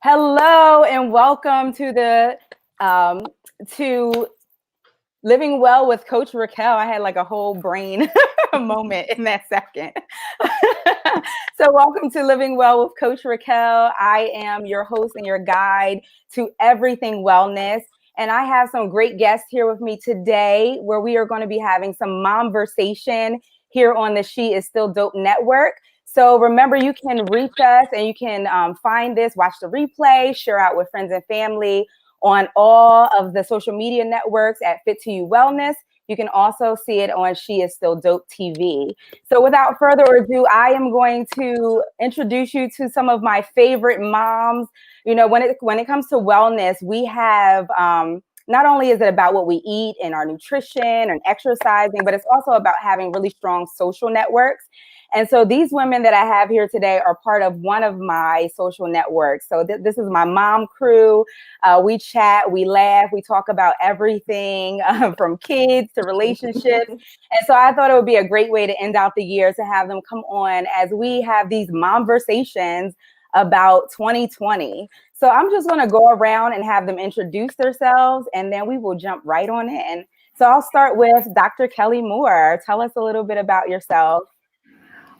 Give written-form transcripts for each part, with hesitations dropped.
Hello and welcome to the to Living Well with Coach Racquel. I had like a whole brain moment in that second. So welcome to Living Well with Coach Racquel. I am your host and your guide to everything wellness. And I have some great guests here with me today where we are going to be having some MOMversation here on the She Is Still Dope Network. So remember, you can reach us and you can find this, watch the replay, share out with friends and family on all of the social media networks at Fit to You Wellness. You can also see it on She Is Still Dope TV. So without further ado, I am going to introduce you to some of my favorite moms. You know, when it comes to wellness, we have not only is it about what we eat and our nutrition and exercising, but it's also about having really strong social networks. And so these women that I have here today are part of one of my social networks. So this is my mom crew. We chat, we laugh, we talk about everything from kids to relationships. And so I thought it would be a great way to end out the year to have them come on as we have these MOMversations about 2020. So I'm just going to go around and have them introduce themselves, and then we will jump right on in. So I'll start with Dr. Kelly Moore. Tell us a little bit about yourself.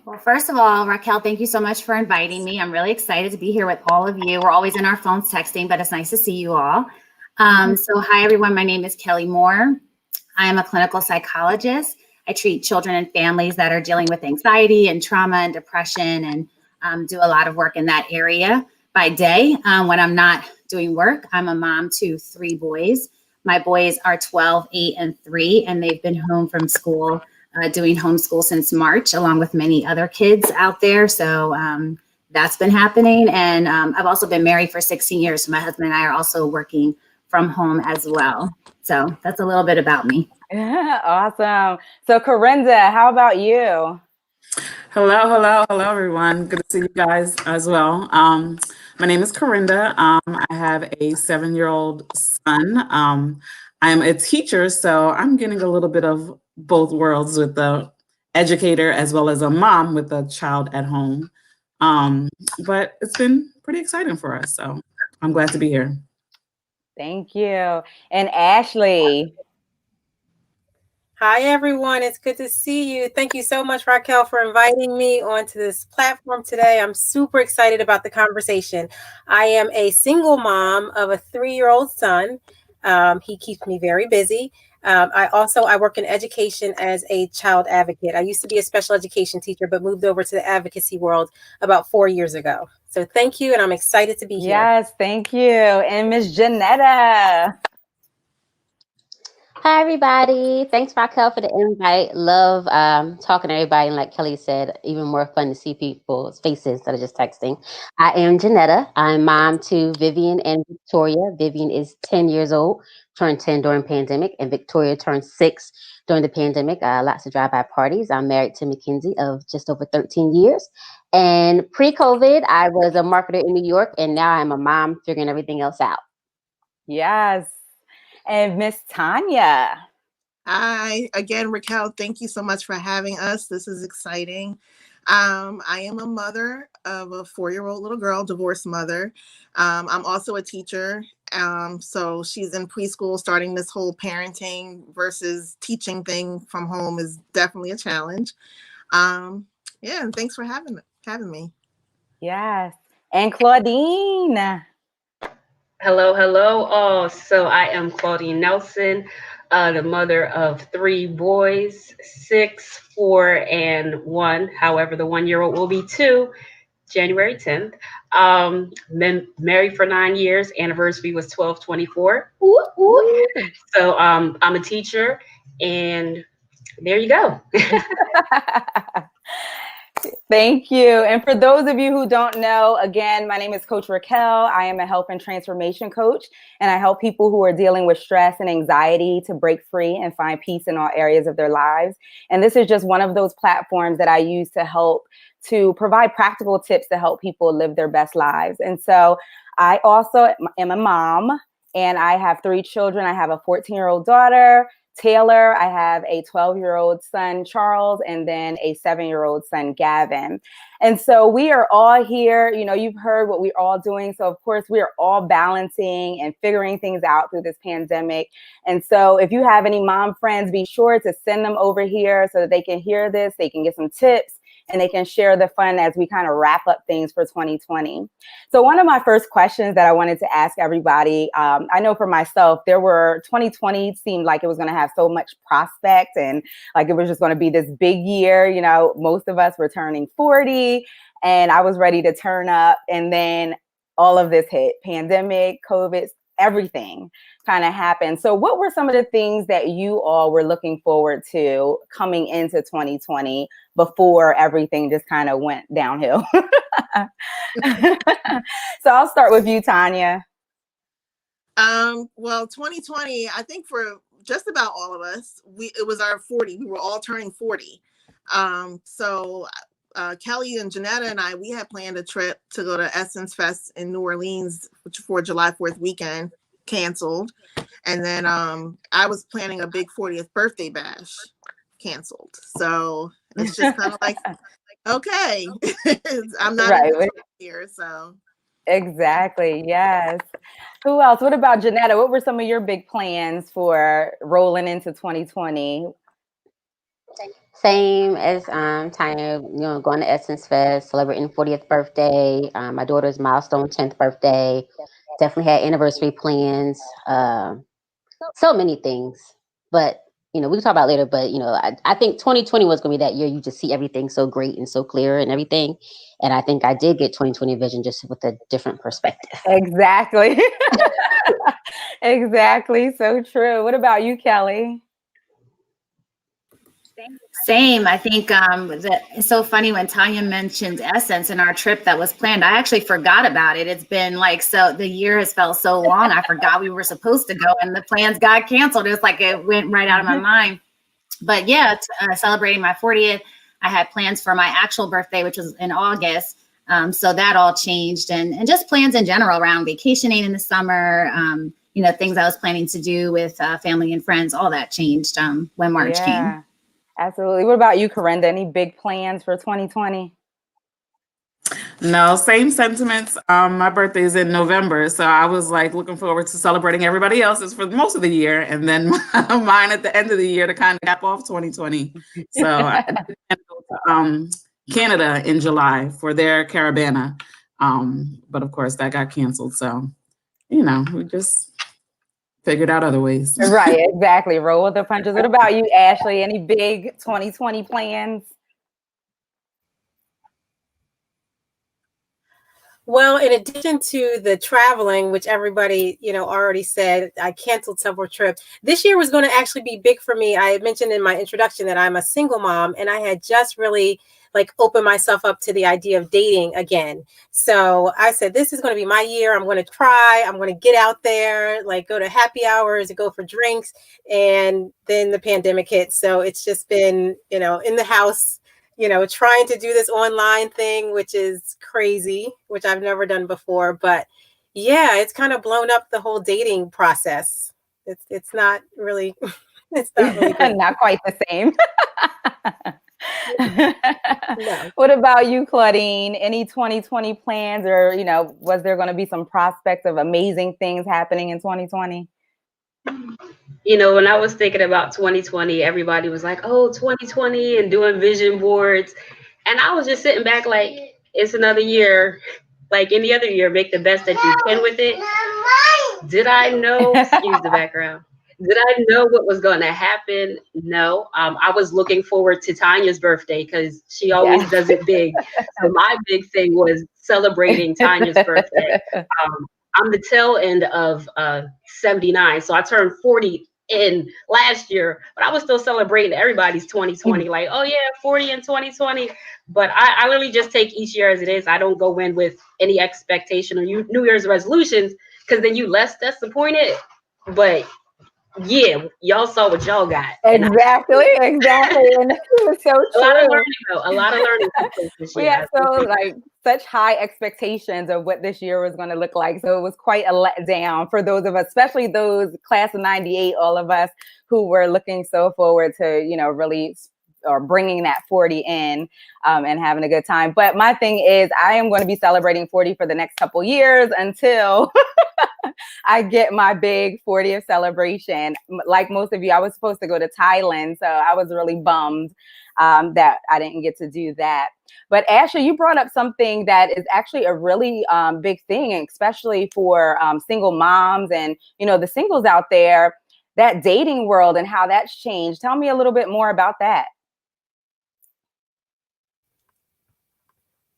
Well, first of all, Raquel, thank you so much for inviting me. I'm really excited to be here with all of you. We're always in our phones texting, but it's nice to see you all. So hi, everyone. My name is Kelly Moore. I am a clinical psychologist. I treat children and families that are dealing with anxiety and trauma and depression, and do a lot of work in that area by day. When I'm not doing work, I'm a mom to 3 boys. My boys are 12, 8, and 3, and they've been home from school doing homeschool since March, along with many other kids out there. So that's been happening. And I've also been married for 16 years. So my husband and I are also working from home as well. So that's a little bit about me. Awesome. So Corrinda, how about you? Hello, everyone. Good to see you guys as well. My name is Corrinda. I have a 7-year-old son. I am a teacher, so I'm getting a little bit of both worlds with the educator as well as a mom with a child at home. But it's been pretty exciting for us, so I'm glad to be here. Thank you. And Ashley. Hi, everyone. It's good to see you. Thank you so much, Raquel, for inviting me onto this platform today. I'm super excited about the conversation. I am a single mom of a 3-year-old son. He keeps me very busy. I work in education as a child advocate. I used to be a special education teacher, but moved over to the advocacy world about 4 years ago. So thank you, and I'm excited to be here. Yes, thank you. And Miss Genetta. Hi, everybody. Thanks, Raquel, for the invite. Love talking to everybody. And like Kelly said, even more fun to see people's faces that are just texting. I am Genetta. I'm mom to Vivian and Victoria. Vivian is 10 years old, turned 10 during pandemic, and Victoria turned 6 during the pandemic. Lots of drive-by parties. I'm married to Mackenzie of just over 13 years. And pre-COVID, I was a marketer in New York, and now I'm a mom figuring everything else out. Yes. And Miss Tonya. Hi, again, Raquel, thank you so much for having us. This is exciting. I am a mother of a 4-year-old little girl, divorced mother. I'm also a teacher. So she's in preschool, starting this whole parenting versus teaching thing from home is definitely a challenge. And thanks for having me. Yes. And Claudine. Hello all. So I am Claudia Nelson, the mother of 3 boys, 6, 4, and 1. However, the 1-year-old will be 2, January 10th. Been married for 9 years. Anniversary was 12/24. So I'm a teacher, and there you go. Thank you. And for those of you who don't know, again, my name is Coach Racquel. I am a health and transformation coach, and I help people who are dealing with stress and anxiety to break free and find peace in all areas of their lives. And this is just one of those platforms that I use to help to provide practical tips to help people live their best lives. And so I also am a mom, and I have 3 children. I have a 14-year-old daughter, Taylor. I have a 12-year-old son, Charles, and then a 7-year-old son, Gavin. And so we are all here. You know, you've heard what we're all doing. So, of course, we are all balancing and figuring things out through this pandemic. And so if you have any mom friends, be sure to send them over here so that they can hear this, they can get some tips, and they can share the fun as we kind of wrap up things for 2020. So one of my first questions that I wanted to ask everybody, I know for myself, 2020 seemed like it was going to have so much prospect and like it was just going to be this big year. You know, most of us were turning 40 and I was ready to turn up. And then all of this hit, pandemic, COVID, everything kind of happened. So what were some of the things that you all were looking forward to coming into 2020 before everything just kind of went downhill? So I'll start with you, Tonya. Well, 2020, I think for just about all of us, it was our 40. We were all turning 40. So Kelly and Genetta and I, we had planned a trip to go to Essence Fest in New Orleans, which for July 4th weekend, canceled. And then I was planning a big 40th birthday bash, canceled. So it's just kind of like, okay, I'm not Right. here, so. Exactly. Yes. Who else? What about Genetta? What were some of your big plans for rolling into 2020? Same as Tanya, going to Essence Fest, celebrating 40th birthday, my daughter's milestone 10th birthday. Definitely had anniversary plans. So many things. But, we can talk about it later. But, I think 2020 was going to be that year. You just see everything so great and so clear and everything. And I think I did get 2020 vision just with a different perspective. Exactly. Exactly. So true. What about you, Kelly? Same. I think it's so funny when Tonya mentioned Essence and our trip that was planned. I actually forgot about it. It's been so the year has felt so long. I forgot we were supposed to go and the plans got canceled. It was like it went right out of my mind. But yeah, celebrating my 40th, I had plans for my actual birthday, which was in August. So that all changed and just plans in general around vacationing in the summer, things I was planning to do with family and friends, all that changed when March came. Absolutely. What about you, Corrinda? Any big plans for 2020? No, same sentiments. My birthday is in November, so I was like looking forward to celebrating everybody else's for most of the year, and then mine at the end of the year to kind of cap off 2020. So I did go to Canada in July for their Caravana, but of course that got canceled. So we just figured out other ways. Right, exactly. Roll with the punches. What about you, Ashley? Any big 2020 plans? Well, in addition to the traveling, which everybody, already said, I canceled several trips. This year was going to actually be big for me. I had mentioned in my introduction that I'm a single mom, and I had just really opened myself up to the idea of dating again. So I said, this is going to be my year. I'm going to try. I'm going to get out there, go to happy hours and go for drinks. And then the pandemic hit. So it's just been, in the house, trying to do this online thing, which is crazy, which I've never done before. But yeah, it's kind of blown up the whole dating process. It's not really, it's not really good. Not quite the same. No. What about you, Claudine? Any 2020 plans or, was there going to be some prospects of amazing things happening in 2020? When I was thinking about 2020, everybody was like, oh, 2020 and doing vision boards. And I was just sitting back like, it's another year. Like any other year, make the best that you can with it. Did I know, excuse the background, did I know what was going to happen? No. I was looking forward to Tanya's birthday because she always does it big. So my big thing was celebrating Tanya's birthday. I'm the tail end of 79. So I turned 40 in last year, but I was still celebrating everybody's 2020. Like, oh yeah, 40 in 2020. But I really just take each year as it is. I don't go in with any expectation or New Year's resolutions because then you less disappointed. But yeah, y'all saw what y'all got. And Exactly. And it was so a lot of true. learning though. A lot of learning took place this We year. had such high expectations of what this year was going to look like. So it was quite a letdown for those of us, especially those class of 98, all of us who were looking so forward to, really or bringing that 40 in and having a good time. But my thing is I am going to be celebrating 40 for the next couple years until I get my big 40th celebration. Like most of you, I was supposed to go to Thailand, so I was really bummed that I didn't get to do that. But Ashley, you brought up something that is actually a really big thing, especially for single moms and, the singles out there, that dating world and how that's changed. Tell me a little bit more about that.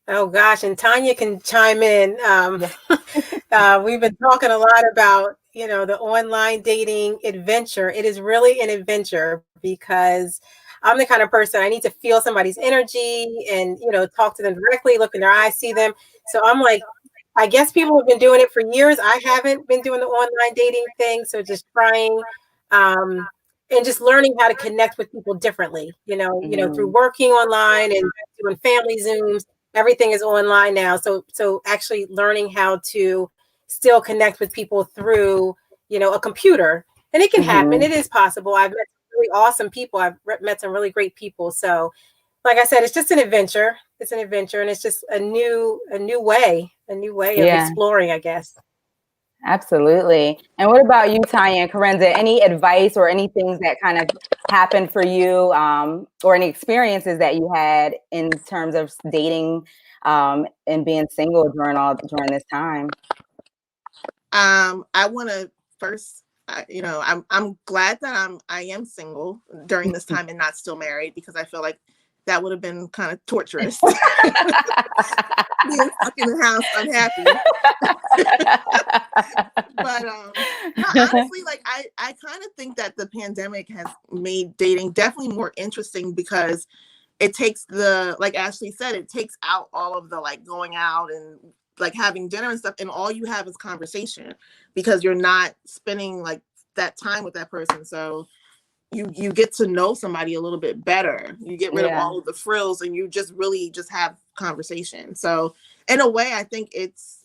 Oh gosh, and Tonya can chime in. We've been talking a lot about, the online dating adventure. It is really an adventure because I'm the kind of person I need to feel somebody's energy and, talk to them directly, look in their eyes, see them. So I'm like, I guess people have been doing it for years. I haven't been doing the online dating thing. So just trying and just learning how to connect with people differently, through working online and doing family Zooms. Everything is online now. So actually learning how to still connect with people through, a computer. And it can happen. It is possible. I've met some really awesome people. I've met some really great people. So like I said, it's just an adventure. It's an adventure, and it's just a new way of exploring, I guess. Absolutely. And what about you, Tonya and Corrinda? Any advice or any things that kind of happened for you or any experiences that you had in terms of dating and being single during this time? I want to first, I'm glad that I am single during this time and not still married, because I feel like that would have been kind of torturous. Being stuck in the house unhappy. But honestly, like I kind of think that the pandemic has made dating definitely more interesting, because it takes like Ashley said, it takes out all of the like going out and like having dinner and stuff, and all you have is conversation, because you're not spending like that time with that person. So you get to know somebody a little bit better. You get rid of all of the frills and you just really just have conversation. So in a way, I think it's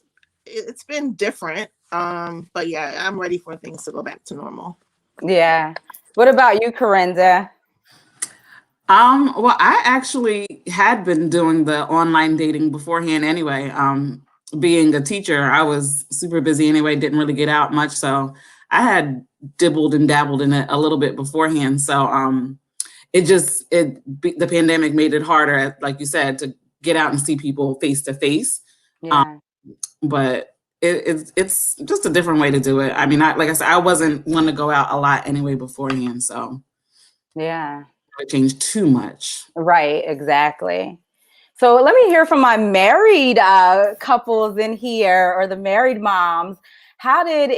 been different. But yeah, I'm ready for things to go back to normal. Yeah. What about you, Corrinda? Well, I actually had been doing the online dating beforehand anyway. Being a teacher, I was super busy anyway, didn't really get out much. So I had dibbled and dabbled in it a little bit beforehand. So the pandemic made it harder, like you said, to get out and see people face to face. But it's just a different way to do it. I mean, like I said, I wasn't one to go out a lot anyway beforehand. So yeah, it changed too much. Right, exactly. So let me hear from my married couples in here, or the married moms. How did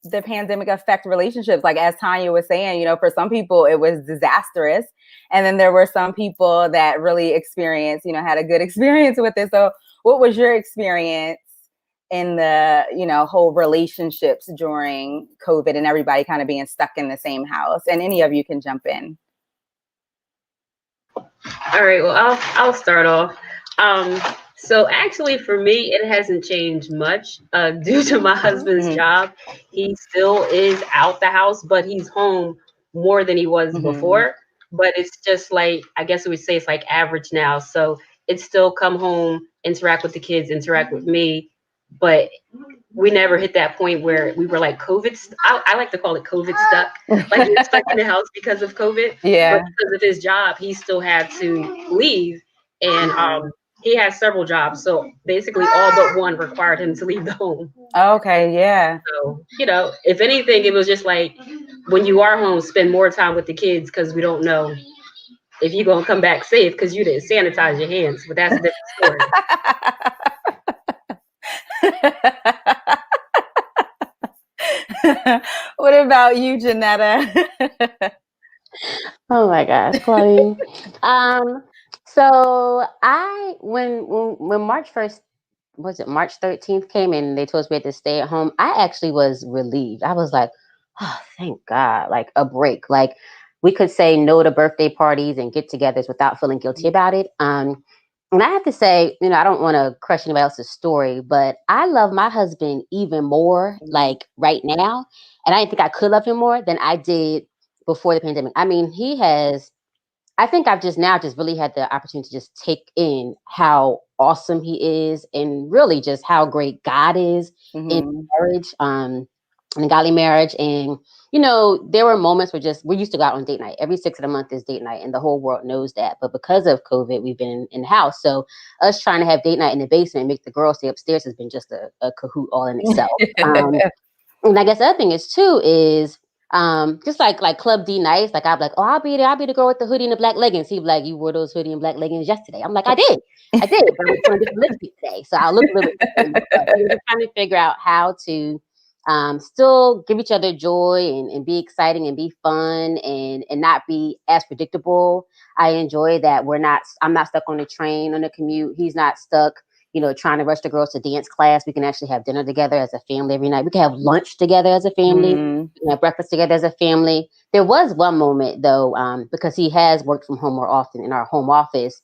the pandemic affect relationships? Like, as Tonya was saying, for some people it was disastrous. And then there were some people that really experienced, had a good experience with it. So what was your experience in the, whole relationships during COVID and everybody kind of being stuck in the same house? And any of you can jump in. All right, well, I'll start off. So actually for me, it hasn't changed much due to my husband's job. He still is out the house, but he's home more than he was before. But it's just like, I guess we would say it's like average now. So it's still come home, interact with the kids, interact with me. But we never hit that point where we were like COVID. I like to call it COVID stuck. Like you're stuck in the house because of COVID. Yeah. But because of his job, he still had to leave. And he has several jobs. So basically all but one required him to leave the home. Okay, yeah. So, if anything, it was just like when you are home, spend more time with the kids, because we don't know if you're going to come back safe because you didn't sanitize your hands. But that's a different story. What about you, Genetta? Oh my gosh, Claudine. So when March 1st, was it March 13th came in and they told us we had to stay at home, I actually was relieved. I was like, oh, thank God, like a break. Like we could say no to birthday parties and get-togethers without feeling guilty about it. And I have to say, I don't want to crush anybody else's story, but I love my husband even more, like right now. And I didn't think I could love him more than I did before the pandemic. I mean, I think I've just really had the opportunity to just take in how awesome he is and really just how great God is in marriage, in a godly marriage. And, there were moments where we used to go out on date night. Every 6th of the month is date night, and the whole world knows that. But because of COVID, we've been in the house. So us trying to have date night in the basement and make the girls stay upstairs has been just a cahoot all in itself. And I guess the other thing is just like Club D nights, like I'll be like, oh, I'll be the girl with the hoodie and the black leggings. He'd be like, you wore those hoodie and black leggings yesterday. I'm like, I did, but I was trying to different lipstick today, so I'll look a little bit different. But we're just trying to figure out how to still give each other joy and be exciting and be fun and not be as predictable. I enjoy that I'm not stuck on the train, on the commute. He's not stuck, trying to rush the girls to dance class. We can actually have dinner together as a family every night. We can have lunch together as a family. We can have breakfast together as a family. There was one moment though, because he has worked from home more often in our home office,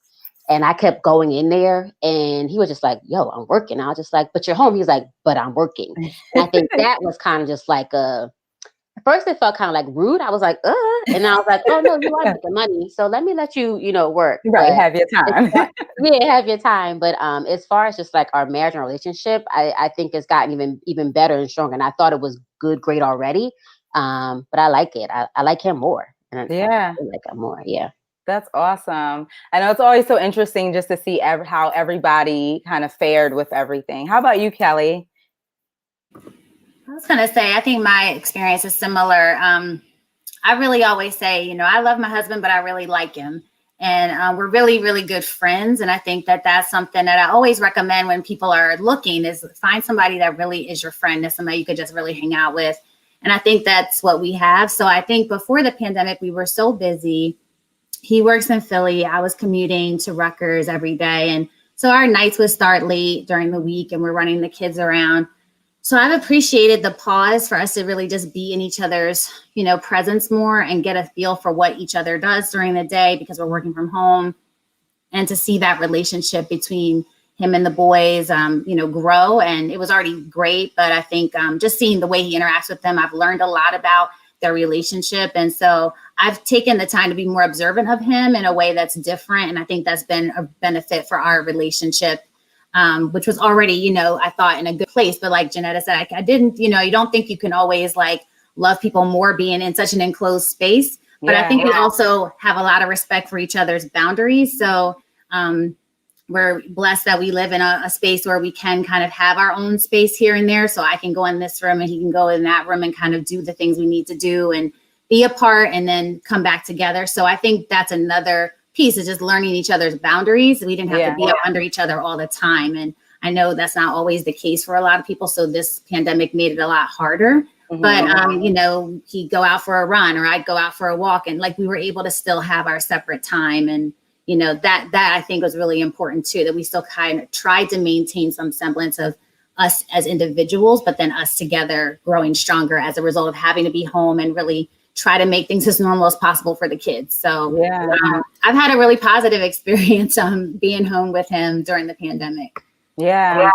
and I kept going in there and he was just like, yo, I'm working. I was just like, but you're home. He was like, but I'm working. And I think that was kind of just like at first it felt kind of like rude. I was like, and I was like, oh no, you are making money, so let me let you, work. Right, But have your time. have your time. But as far as just like our marriage and relationship, I think it's gotten even better and stronger. And I thought it was great already. But I like it. I like him more. And I like him more. Yeah. That's awesome. I know it's always so interesting just to see how everybody kind of fared with everything. How about you, Kelly? I was going to say, I think my experience is similar. I really always say, I love my husband, but I really like him. And we're really, really good friends. And I think that that's something that I always recommend when people are looking is find somebody that really is your friend, that's somebody you could just really hang out with. And I think that's what we have. So I think before the pandemic, we were so busy. He works in Philly. I was commuting to Rutgers every day. And so our nights would start late during the week and we're running the kids around. So I've appreciated the pause for us to really just be in each other's, presence more and get a feel for what each other does during the day because we're working from home, and to see that relationship between him and the boys, grow. And it was already great, but I think just seeing the way he interacts with them, I've learned a lot about their relationship. And so I've taken the time to be more observant of him in a way that's different. And I think that's been a benefit for our relationship. Which was already, I thought in a good place. But like Genetta said, I didn't, you don't think you can always like love people more being in such an enclosed space. But I think we also have a lot of respect for each other's boundaries. So we're blessed that we live in a space where we can kind of have our own space here and there. So I can go in this room and he can go in that room and kind of do the things we need to do and be apart and then come back together. So I think that's another piece is just learning each other's boundaries. We didn't have to be up under each other all the time. And I know that's not always the case for a lot of people. So this pandemic made it a lot harder. But, he'd go out for a run or I'd go out for a walk. And like we were able to still have our separate time. And, that I think was really important too, that we still kind of tried to maintain some semblance of us as individuals, but then us together growing stronger as a result of having to be home and really try to make things as normal as possible for the kids. So I've had a really positive experience being home with him during the pandemic. Yeah.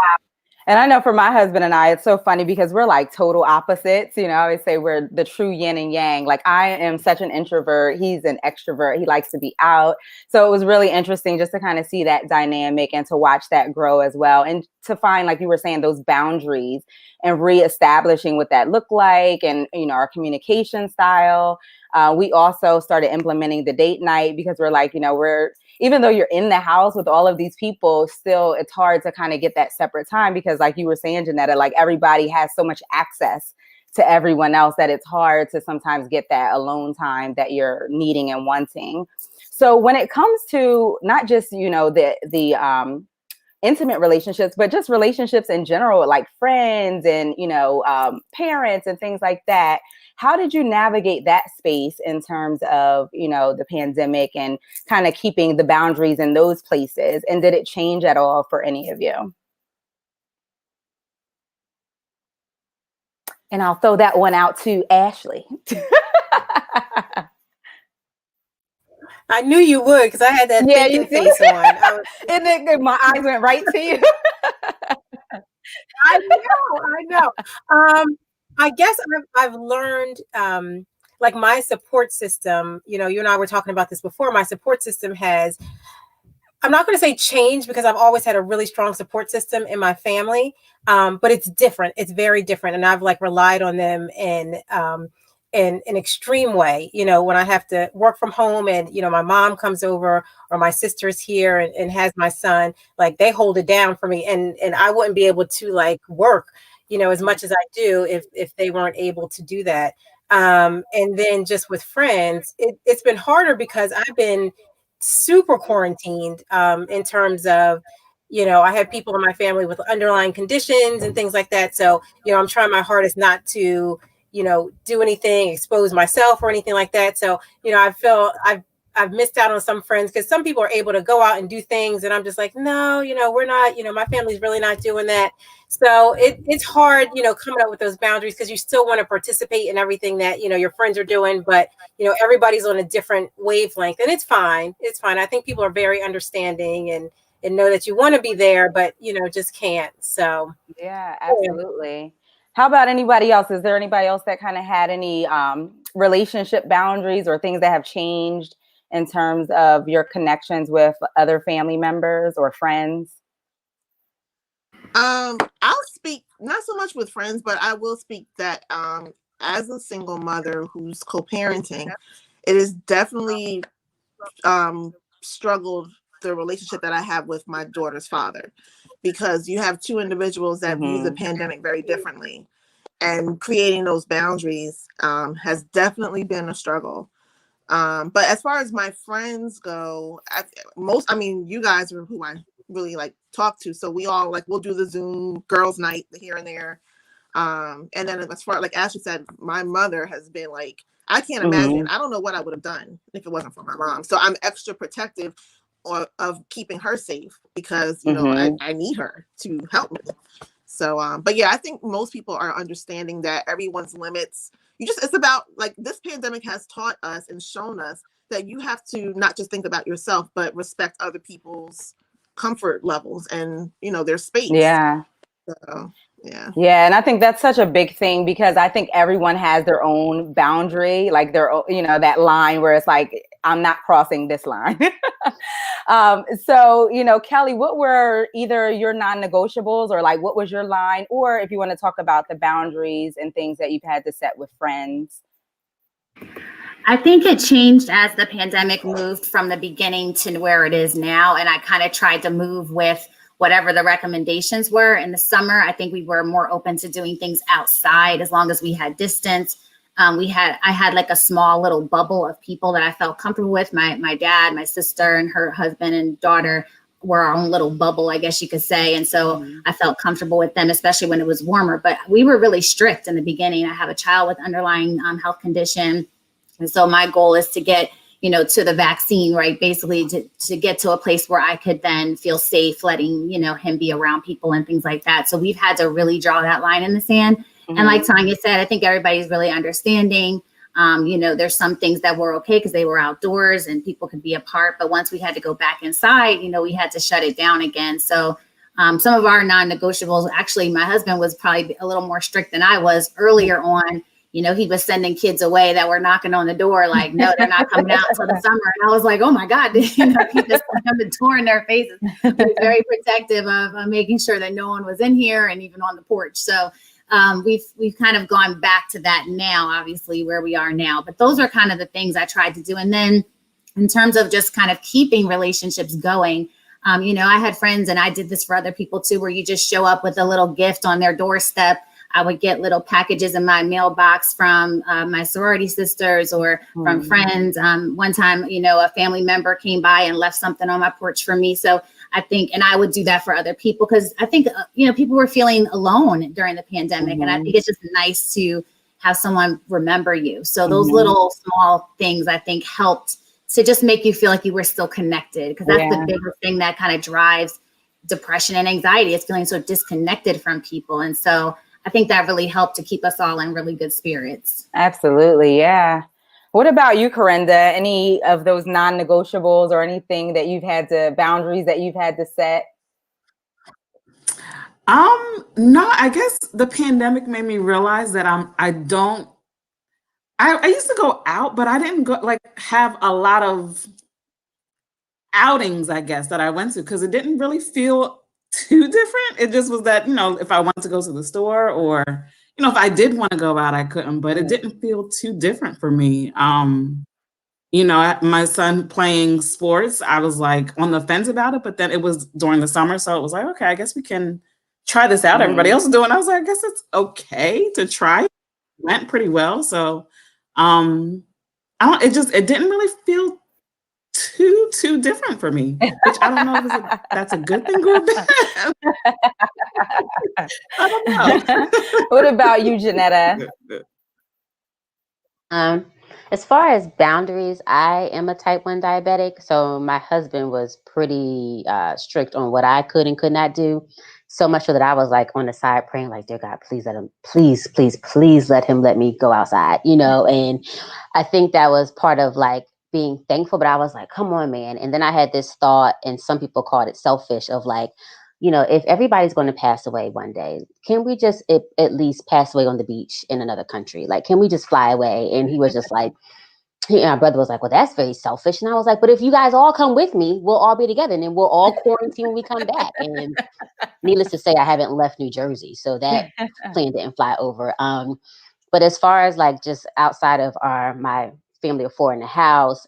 And I know for my husband and I, it's so funny because we're like total opposites. I always say we're the true yin and yang. Like I am such an introvert. He's an extrovert. He likes to be out. So it was really interesting just to kind of see that dynamic and to watch that grow as well. And to find, like you were saying, those boundaries and reestablishing what that looked like and, our communication style. We also started implementing the date night because we're like, even though you're in the house with all of these people, still it's hard to kind of get that separate time because like you were saying, Genetta, like everybody has so much access to everyone else that it's hard to sometimes get that alone time that you're needing and wanting. So when it comes to not just, the intimate relationships, but just relationships in general, like friends and, parents and things like that. How did you navigate that space in terms of, the pandemic and kind of keeping the boundaries in those places? And did it change at all for any of you? And I'll throw that one out to Ashley. I knew you would because I had that thinking face on. And then my eyes went right to you. I know. I guess I've learned, like my support system, you know, you and I were talking about this before. My support system has, I'm not going to say change because I've always had a really strong support system in my family. But it's different. It's very different. And I've like relied on them in an extreme way, you know, when I have to work from home and, you know, my mom comes over or my sister's here and has my son, like they hold it down for me. And I wouldn't be able to like work, you know, as much as I do if they weren't able to do that. And then just with friends, it's been harder because I've been super quarantined in terms of, you know, I have people in my family with underlying conditions and things like that. So, you know, I'm trying my hardest not to, you know, do anything, expose myself or anything like that. So, you know, I feel I've missed out on some friends because some people are able to go out and do things. And I'm just like, no, you know, we're not, you know, my family's really not doing that. So it's hard, you know, coming up with those boundaries because you still want to participate in everything that, you know, your friends are doing. But, you know, everybody's on a different wavelength and it's fine. It's fine. I think people are very understanding and know that you want to be there, but, you know, just can't. So, yeah, absolutely. How about anybody else? Is there anybody else that kind of had any relationship boundaries or things that have changed in terms of your connections with other family members or friends? I'll speak not so much with friends, but I will speak that as a single mother who's co-parenting, it is definitely struggled the relationship that I have with my daughter's father, because you have two individuals that view the pandemic very differently, and creating those boundaries has definitely been a struggle. But as far as my friends go, you guys are who I really like talk to. So we all we'll do the Zoom girls' night here and there. And then as far like Ashley said, my mother has been like, I can't imagine. I don't know what I would have done if it wasn't for my mom. So I'm extra protective of keeping her safe because, you know, I need her to help me. So, but yeah, I think most people are understanding that everyone's limits. It's about like this pandemic has taught us and shown us that you have to not just think about yourself, but respect other people's comfort levels and, you know, their space. Yeah. So, yeah. Yeah. And I think that's such a big thing because I think everyone has their own boundary, like their, you know, that line where it's like, I'm not crossing this line. So, you know, Kelly, what were either your non-negotiables or like, what was your line? Or if you want to talk about the boundaries and things that you've had to set with friends. I think it changed as the pandemic moved from the beginning to where it is now. And I kind of tried to move with whatever the recommendations were. In the summer, I think we were more open to doing things outside as long as we had distance. I had like a small little bubble of people that I felt comfortable with. My dad, my sister, and her husband and daughter were our own little bubble, I guess you could say. And so I felt comfortable with them, especially when it was warmer. But we were really strict in the beginning. I have a child with underlying health condition. And so my goal is to get, you know, to the vaccine, right? Basically to get to a place where I could then feel safe letting, you know, him be around people and things like that. So we've had to really draw that line in the sand. And like Tonya said, I think everybody's really understanding. You know, there's some things that were okay because they were outdoors and people could be apart. But once we had to go back inside, you know, we had to shut it down again. So some of our non-negotiables, actually, my husband was probably a little more strict than I was earlier on. You know, he was sending kids away that were knocking on the door like, no, they're not coming out until the summer. And I was like, oh, my God, you know, he just slammed the door in their faces. He was very protective of making sure that no one was in here and even on the porch. So we've kind of gone back to that now, obviously, where we are now. But those are kind of the things I tried to do. And then in terms of just kind of keeping relationships going, you know, I had friends, and I did this for other people too, where you just show up with a little gift on their doorstep. I would get little packages in my mailbox from my sorority sisters or from friends. One time, you know, a family member came by and left something on my porch for me. So I think, and I would do that for other people because I think, you know, people were feeling alone during the pandemic. And I think it's just nice to have someone remember you. So those little small things, I think, helped to just make you feel like you were still connected, because that's the biggest thing that kind of drives depression and anxiety. It's feeling so disconnected from people. And so I think that really helped to keep us all in really good spirits. Absolutely. Yeah. What about you, Corrinda? Any of those non-negotiables or anything that you've had to, boundaries that you've had to set? No, I guess the pandemic made me realize that I used to go out, but I didn't go like have a lot of outings, I guess, that I went to because it didn't really feel too different. It just was that, if I wanted to go to the store or, if I did want to go out, I couldn't, but it didn't feel too different for me. My son playing sports, I was like on the fence about it, but then it was during the summer. So it was like, okay, I guess we can try this out. Everybody else is doing it. I was like, I guess it's okay to try. It went pretty well. So it didn't really feel too different for me, which I don't know if that's a good thing or bad. I don't know. What about you, Genetta? As far as boundaries, I am a type 1 diabetic. So my husband was pretty strict on what I could and could not do. So much so that I was like on the side praying, like, dear God, please please let him let me go outside, and I think that was part of like being thankful, but I was like, come on, man. And then I had this thought, and some people called it selfish, of like, if everybody's going to pass away one day, can we just at least pass away on the beach in another country? Like, can we just fly away? And he was just like, my brother was like, well, that's very selfish. And I was like, but if you guys all come with me, we'll all be together and then we'll all quarantine when we come back. And needless to say, I haven't left New Jersey. So that plane didn't fly over. But as far as like just outside of my family of 4 in the house,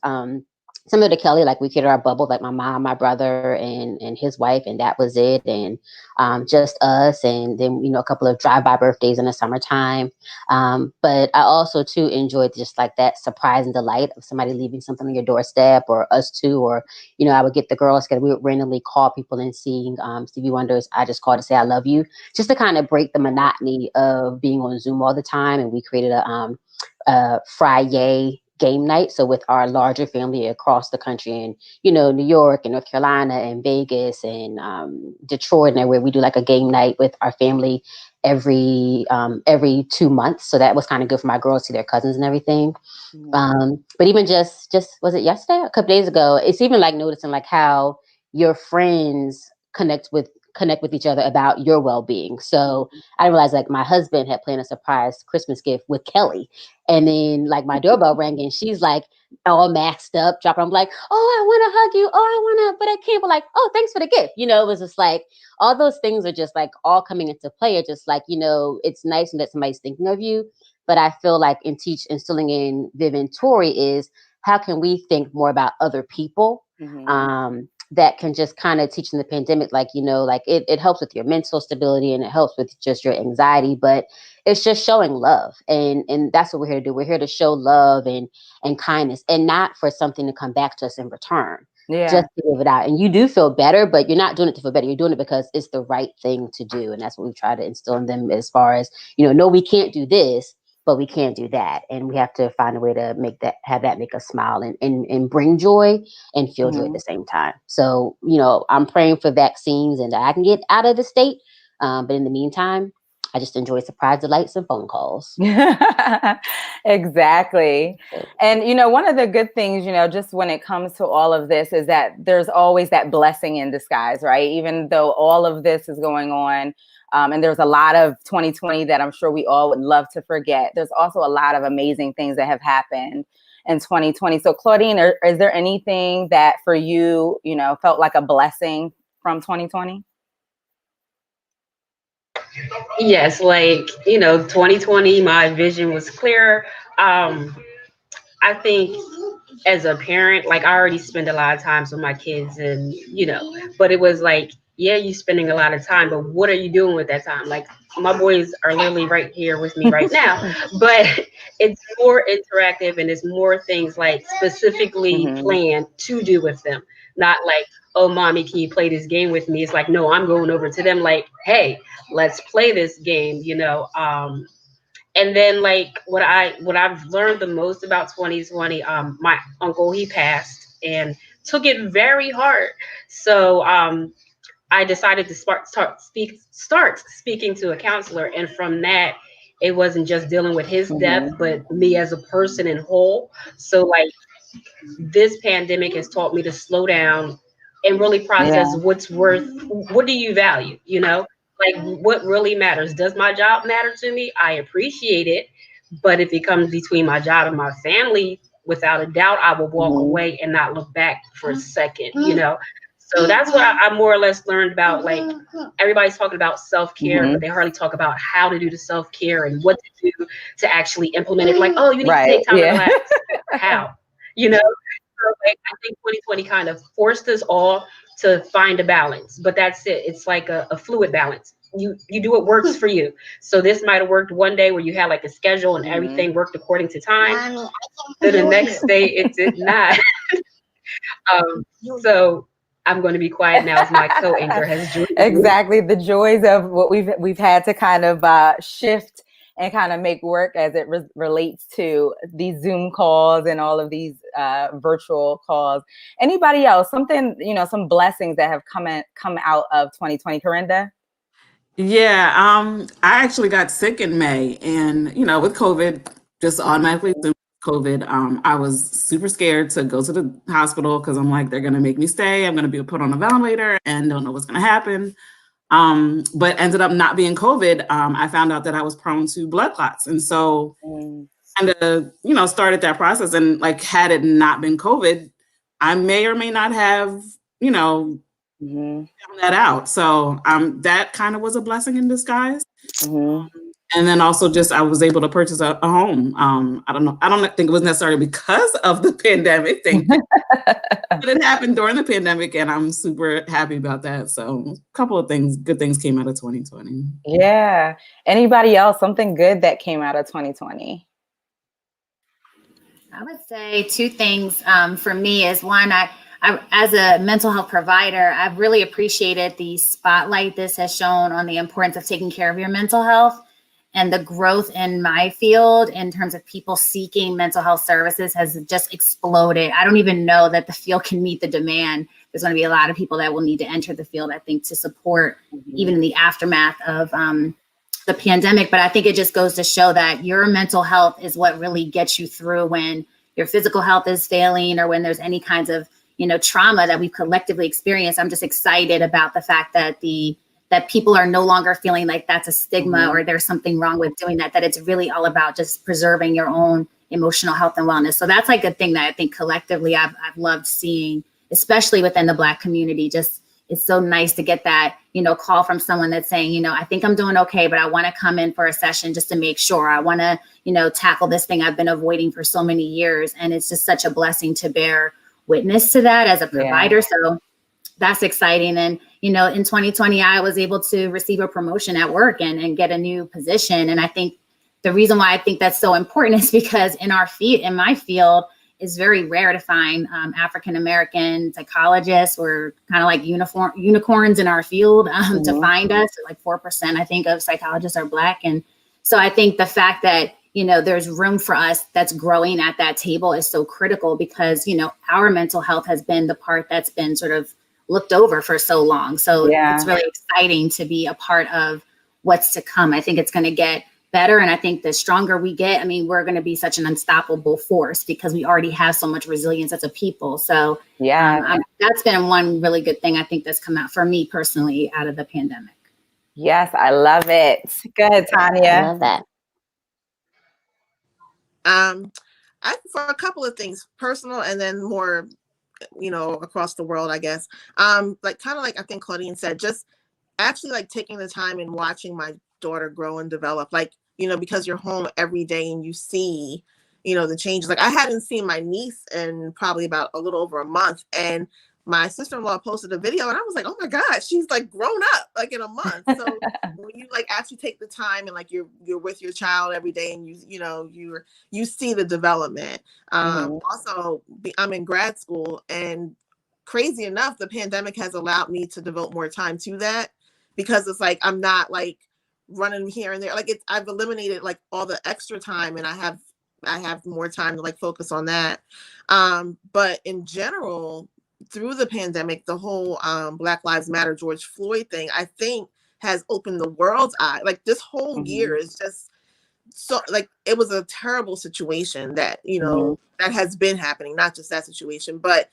similar to Kelly, like we created our bubble, like my mom, my brother, and his wife, and that was it. And just us, and then a couple of drive-by birthdays in the summertime. But I also too enjoyed just like that surprise and delight of somebody leaving something on your doorstep, or us too, or I would get the girls together. We would randomly call people and sing Stevie Wonder's "I Just Called to Say I Love You," just to kind of break the monotony of being on Zoom all the time. And we created a Friday game night. So with our larger family across the country, and New York and North Carolina and Vegas and Detroit and everywhere, we do like a game night with our family every 2 months. So that was kind of good for my girls to see their cousins and everything. But even just was it yesterday, a couple days ago, it's even like noticing like how your friends connect with each other about your well-being. So I realized like my husband had planned a surprise Christmas gift with Kelly. And then like my doorbell rang and she's like all maxed up, dropping. I'm like, oh, I want to hug you. Oh, I want to, but I can't. But like, oh, thanks for the gift. It was just like all those things are just like all coming into play. It's just like, it's nice that somebody's thinking of you. But I feel like instilling in Viv and Tori is how can we think more about other people? That can just kind of teach in the pandemic, like, like it helps with your mental stability and it helps with just your anxiety, but it's just showing love. And that's what we're here to do. We're here to show love and kindness, and not for something to come back to us in return. Yeah. Just to give it out. And you do feel better, but you're not doing it to feel better. You're doing it because it's the right thing to do. And that's what we try to instill in them as far as, no, we can't do this, but we can't do that. And we have to find a way to have that make us smile and bring joy and feel joy at the same time. So, I'm praying for vaccines and that I can get out of the state. But in the meantime, I just enjoy surprise delights and phone calls. Exactly. And, one of the good things, just when it comes to all of this is that there's always that blessing in disguise, right? Even though all of this is going on, and there's a lot of 2020 that I'm sure we all would love to forget, there's also a lot of amazing things that have happened in 2020. So Claudine, is there anything that for you, felt like a blessing from 2020? Yes, 2020, my vision was clearer. I think as a parent, like I already spend a lot of time with my kids and, but it was like, yeah, you spending a lot of time, but what are you doing with that time? Like my boys are literally right here with me right now, but it's more interactive and it's more things like specifically planned to do with them. Not like, oh, mommy, can you play this game with me? It's like, no, I'm going over to them like, hey, let's play this game, And then like what I've learned the most about 2020, my uncle, he passed and took it very hard. So I decided to start speaking to a counselor, and from that, it wasn't just dealing with his death, but me as a person in whole. So like this pandemic has taught me to slow down and really process what's worth. What do you value? You know, like what really matters. Does my job matter to me? I appreciate it, but if it comes between my job and my family, without a doubt, I will walk away and not look back for a second. You know. So that's what I more or less learned about. Like everybody's talking about self-care, but they hardly talk about how to do the self-care and what to do to actually implement it. Like, oh, you need to take time to relax. How? You know? So like, I think 2020 kind of forced us all to find a balance, but that's it. It's like a fluid balance. You do what works for you. So this might have worked one day where you had like a schedule and everything worked according to time. Then the next day it did not. So I'm going to be quiet now as my co-anchor has joined. Exactly, the joys of what we've had to kind of shift and kind of make work as it relates to these Zoom calls and all of these virtual calls. Anybody else? Something, you know, some blessings that have come out of 2020, Corrinda? Yeah, I actually got sick in May, and you know, with COVID, just automatically through COVID, I was super scared to go to the hospital because I'm like, they're gonna make me stay. I'm gonna be put on a ventilator and don't know what's gonna happen. But ended up not being COVID. I found out that I was prone to blood clots, and so kind of, you know, started that process. And like, had it not been COVID, I may or may not have, you know, found that out. So that kind of was a blessing in disguise. And then also just I was able to purchase a home. I don't think it was necessarily because of the pandemic thing, but it happened during the pandemic, and I'm super happy about that. So a couple of good things came out of 2020. Yeah. Anybody else? Something good that came out of 2020? I would say two things for me is one, I as a mental health provider, I've really appreciated the spotlight this has shown on the importance of taking care of your mental health. And the growth in my field in terms of people seeking mental health services has just exploded. I don't even know that the field can meet the demand. There's going to be a lot of people that will need to enter the field, I think, to support even in the aftermath of the pandemic. But I think it just goes to show that your mental health is what really gets you through when your physical health is failing or when there's any kinds of, you know, trauma that we've collectively experienced. I'm just excited about the fact that that people are no longer feeling like that's a stigma or there's something wrong with doing that it's really all about just preserving your own emotional health and wellness. So that's like a thing that I think collectively I've loved seeing, especially within the Black community. Just, it's so nice to get that, you know, call from someone that's saying, you know, I think I'm doing okay, but I want to come in for a session just to make sure. I want to, you know, tackle this thing I've been avoiding for so many years. And it's just such a blessing to bear witness to that as a provider. So that's exciting. And, you know, in 2020, I was able to receive a promotion at work and get a new position. And I think the reason why I think that's so important is because in my field, it's very rare to find African-American psychologists. We're kind of like unicorns in our field to find us. Like 4%, I think, of psychologists are Black. And so I think the fact that, you know, there's room for us that's growing at that table is so critical because, you know, our mental health has been the part that's been sort of looked over for so long. So it's really exciting to be a part of what's to come. I think it's going to get better. And I think the stronger we get, I mean, we're going to be such an unstoppable force because we already have so much resilience as a people. So that's been one really good thing I think that's come out for me personally out of the pandemic. Yes, I love it. Go ahead, Tonya. I love that. For a couple of things, personal and then more, you know, across the world, I guess. Like kind of like I think Claudine said, just actually like taking the time and watching my daughter grow and develop, like, you know, because you're home every day and you see, you know, the changes. Like I hadn't seen my niece in probably about a little over a month, and my sister-in-law posted a video and I was like, oh my God, she's like grown up like in a month. So when you like actually take the time and like you're with your child every day and you see the development. Also, I'm in grad school, and crazy enough, the pandemic has allowed me to devote more time to that because it's like I'm not like running here and there. Like I've eliminated like all the extra time, and I have more time to like focus on that. But in general, through the pandemic, the whole Black Lives Matter George Floyd thing, I think has opened the world's eye. Like this whole year is just so, like, it was a terrible situation that, you know, that has been happening, not just that situation, but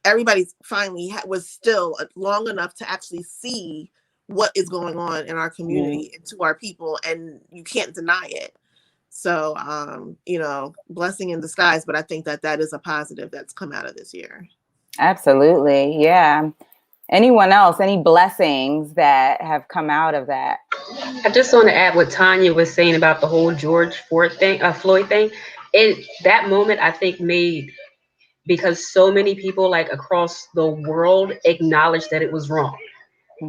everybody finally was still long enough to actually see what is going on in our community and to our people, and you can't deny it. So, you know, blessing in disguise, but I think that that is a positive that's come out of this year. Absolutely. Yeah. Anyone else, any blessings that have come out of that? I just want to add what Tonya was saying about the whole George Floyd thing. That moment, I think, made, because so many people like across the world acknowledged that it was wrong.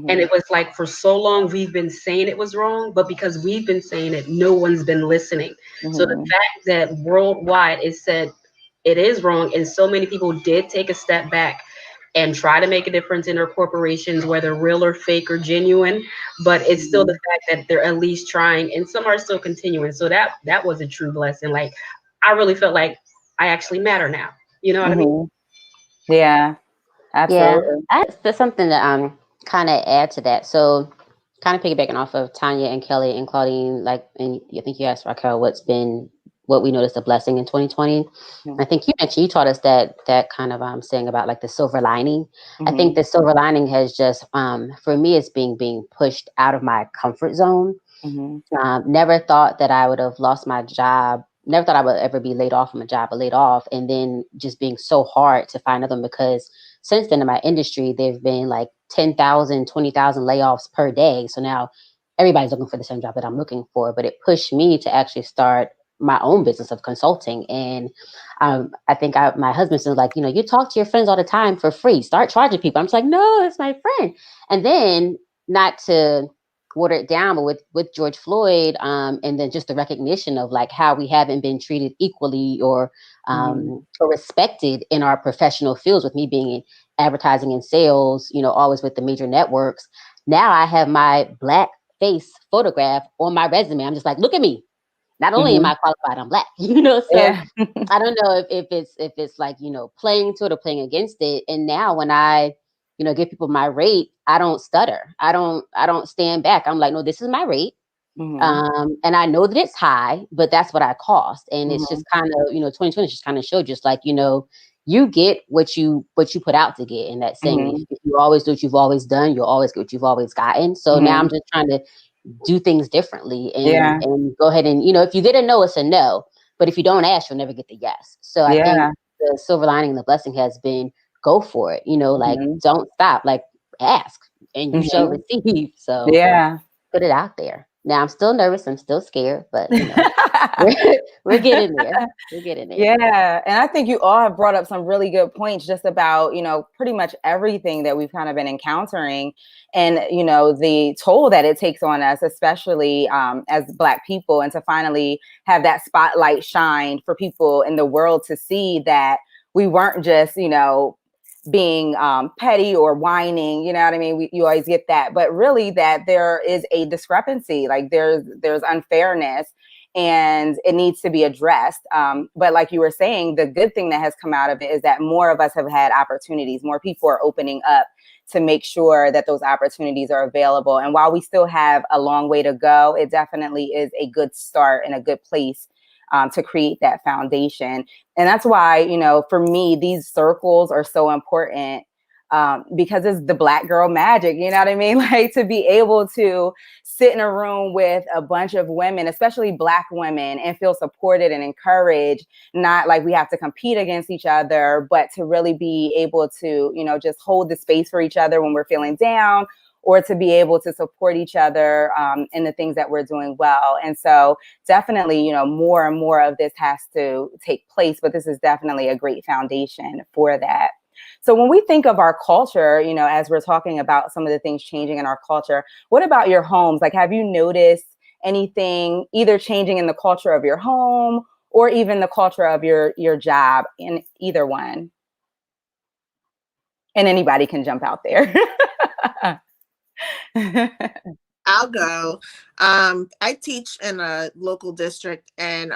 And it was like, for so long we've been saying it was wrong, but because we've been saying it, no one's been listening. So the fact that worldwide it said it is wrong, and so many people did take a step back and try to make a difference in their corporations, whether real or fake or genuine, but it's still the fact that they're at least trying, and some are still continuing. So that was a true blessing. Like, I really felt like I actually matter now. You know what I mean? Yeah, absolutely. Yeah, there's something that kind of add to that. So, kind of piggybacking off of Tonya and Kelly and Claudine, like, and I think you asked Racquel what we noticed a blessing in 2020. I think you taught us that kind of saying about like the silver lining. I think the silver lining has just for me, it's being pushed out of my comfort zone. Never thought that I would have lost my job. Never thought I would ever be laid off from a job, but laid off, and then just being so hard to find another one, because since then in my industry, there've been like 10,000, 20,000 layoffs per day. So now everybody's looking for the same job that I'm looking for, but it pushed me to actually start my own business of consulting. And I think my husband said, like, you know, you talk to your friends all the time for free, start charging people. I'm just like, no, it's my friend. And then, not to water it down, but with George Floyd, and then just the recognition of like how we haven't been treated equally or respected in our professional fields, with me being in advertising and sales, you know, always with the major networks. Now I have my Black face photograph on my resume. I'm just like, look at me. Not only am I qualified, I'm Black, you know, so I don't know if it's like, you know, playing to it or playing against it. And now when I, you know, give people my rate, I don't stutter. I don't stand back. I'm like, no, this is my rate. And I know that it's high, but that's what I cost. And it's just kind of, you know, 2020 just kind of showed just like, you know, you get what you put out to get. And that saying, if you always do what you've always done, you'll always get what you've always gotten. So now I'm just trying to do things differently and go ahead and, you know, if you get a no, it's a no. But if you don't ask, you'll never get the yes. So I think the silver lining and the blessing has been, go for it. You know, like, don't stop, like, ask and you shall receive. So put it out there. Now I'm still nervous. I'm still scared, but you know, we're getting there. We're getting there. Yeah. And I think you all have brought up some really good points just about, you know, pretty much everything that we've kind of been encountering, and, you know, the toll that it takes on us, especially as Black people, and to finally have that spotlight shine for people in the world to see that we weren't just, you know, being petty or whining, you know what I mean? You always get that, but really that there is a discrepancy, like there's unfairness, and it needs to be addressed. But like you were saying, the good thing that has come out of it is that more of us have had opportunities. More people are opening up to make sure that those opportunities are available. And while we still have a long way to go, it definitely is a good start and a good place to create that foundation. And that's why, you know, for me, these circles are so important, because it's the Black girl magic, you know what I mean? Like, to be able to sit in a room with a bunch of women, especially Black women, and feel supported and encouraged, not like we have to compete against each other, but to really be able to, you know, just hold the space for each other when we're feeling down, or to be able to support each other in the things that we're doing well. And so definitely, you know, more and more of this has to take place, but this is definitely a great foundation for that. So when we think of our culture, you know, as we're talking about some of the things changing in our culture, what about your homes? Like, have you noticed anything either changing in the culture of your home or even the culture of your job, in either one? And anybody can jump out there. I'll go. I teach in a local district, and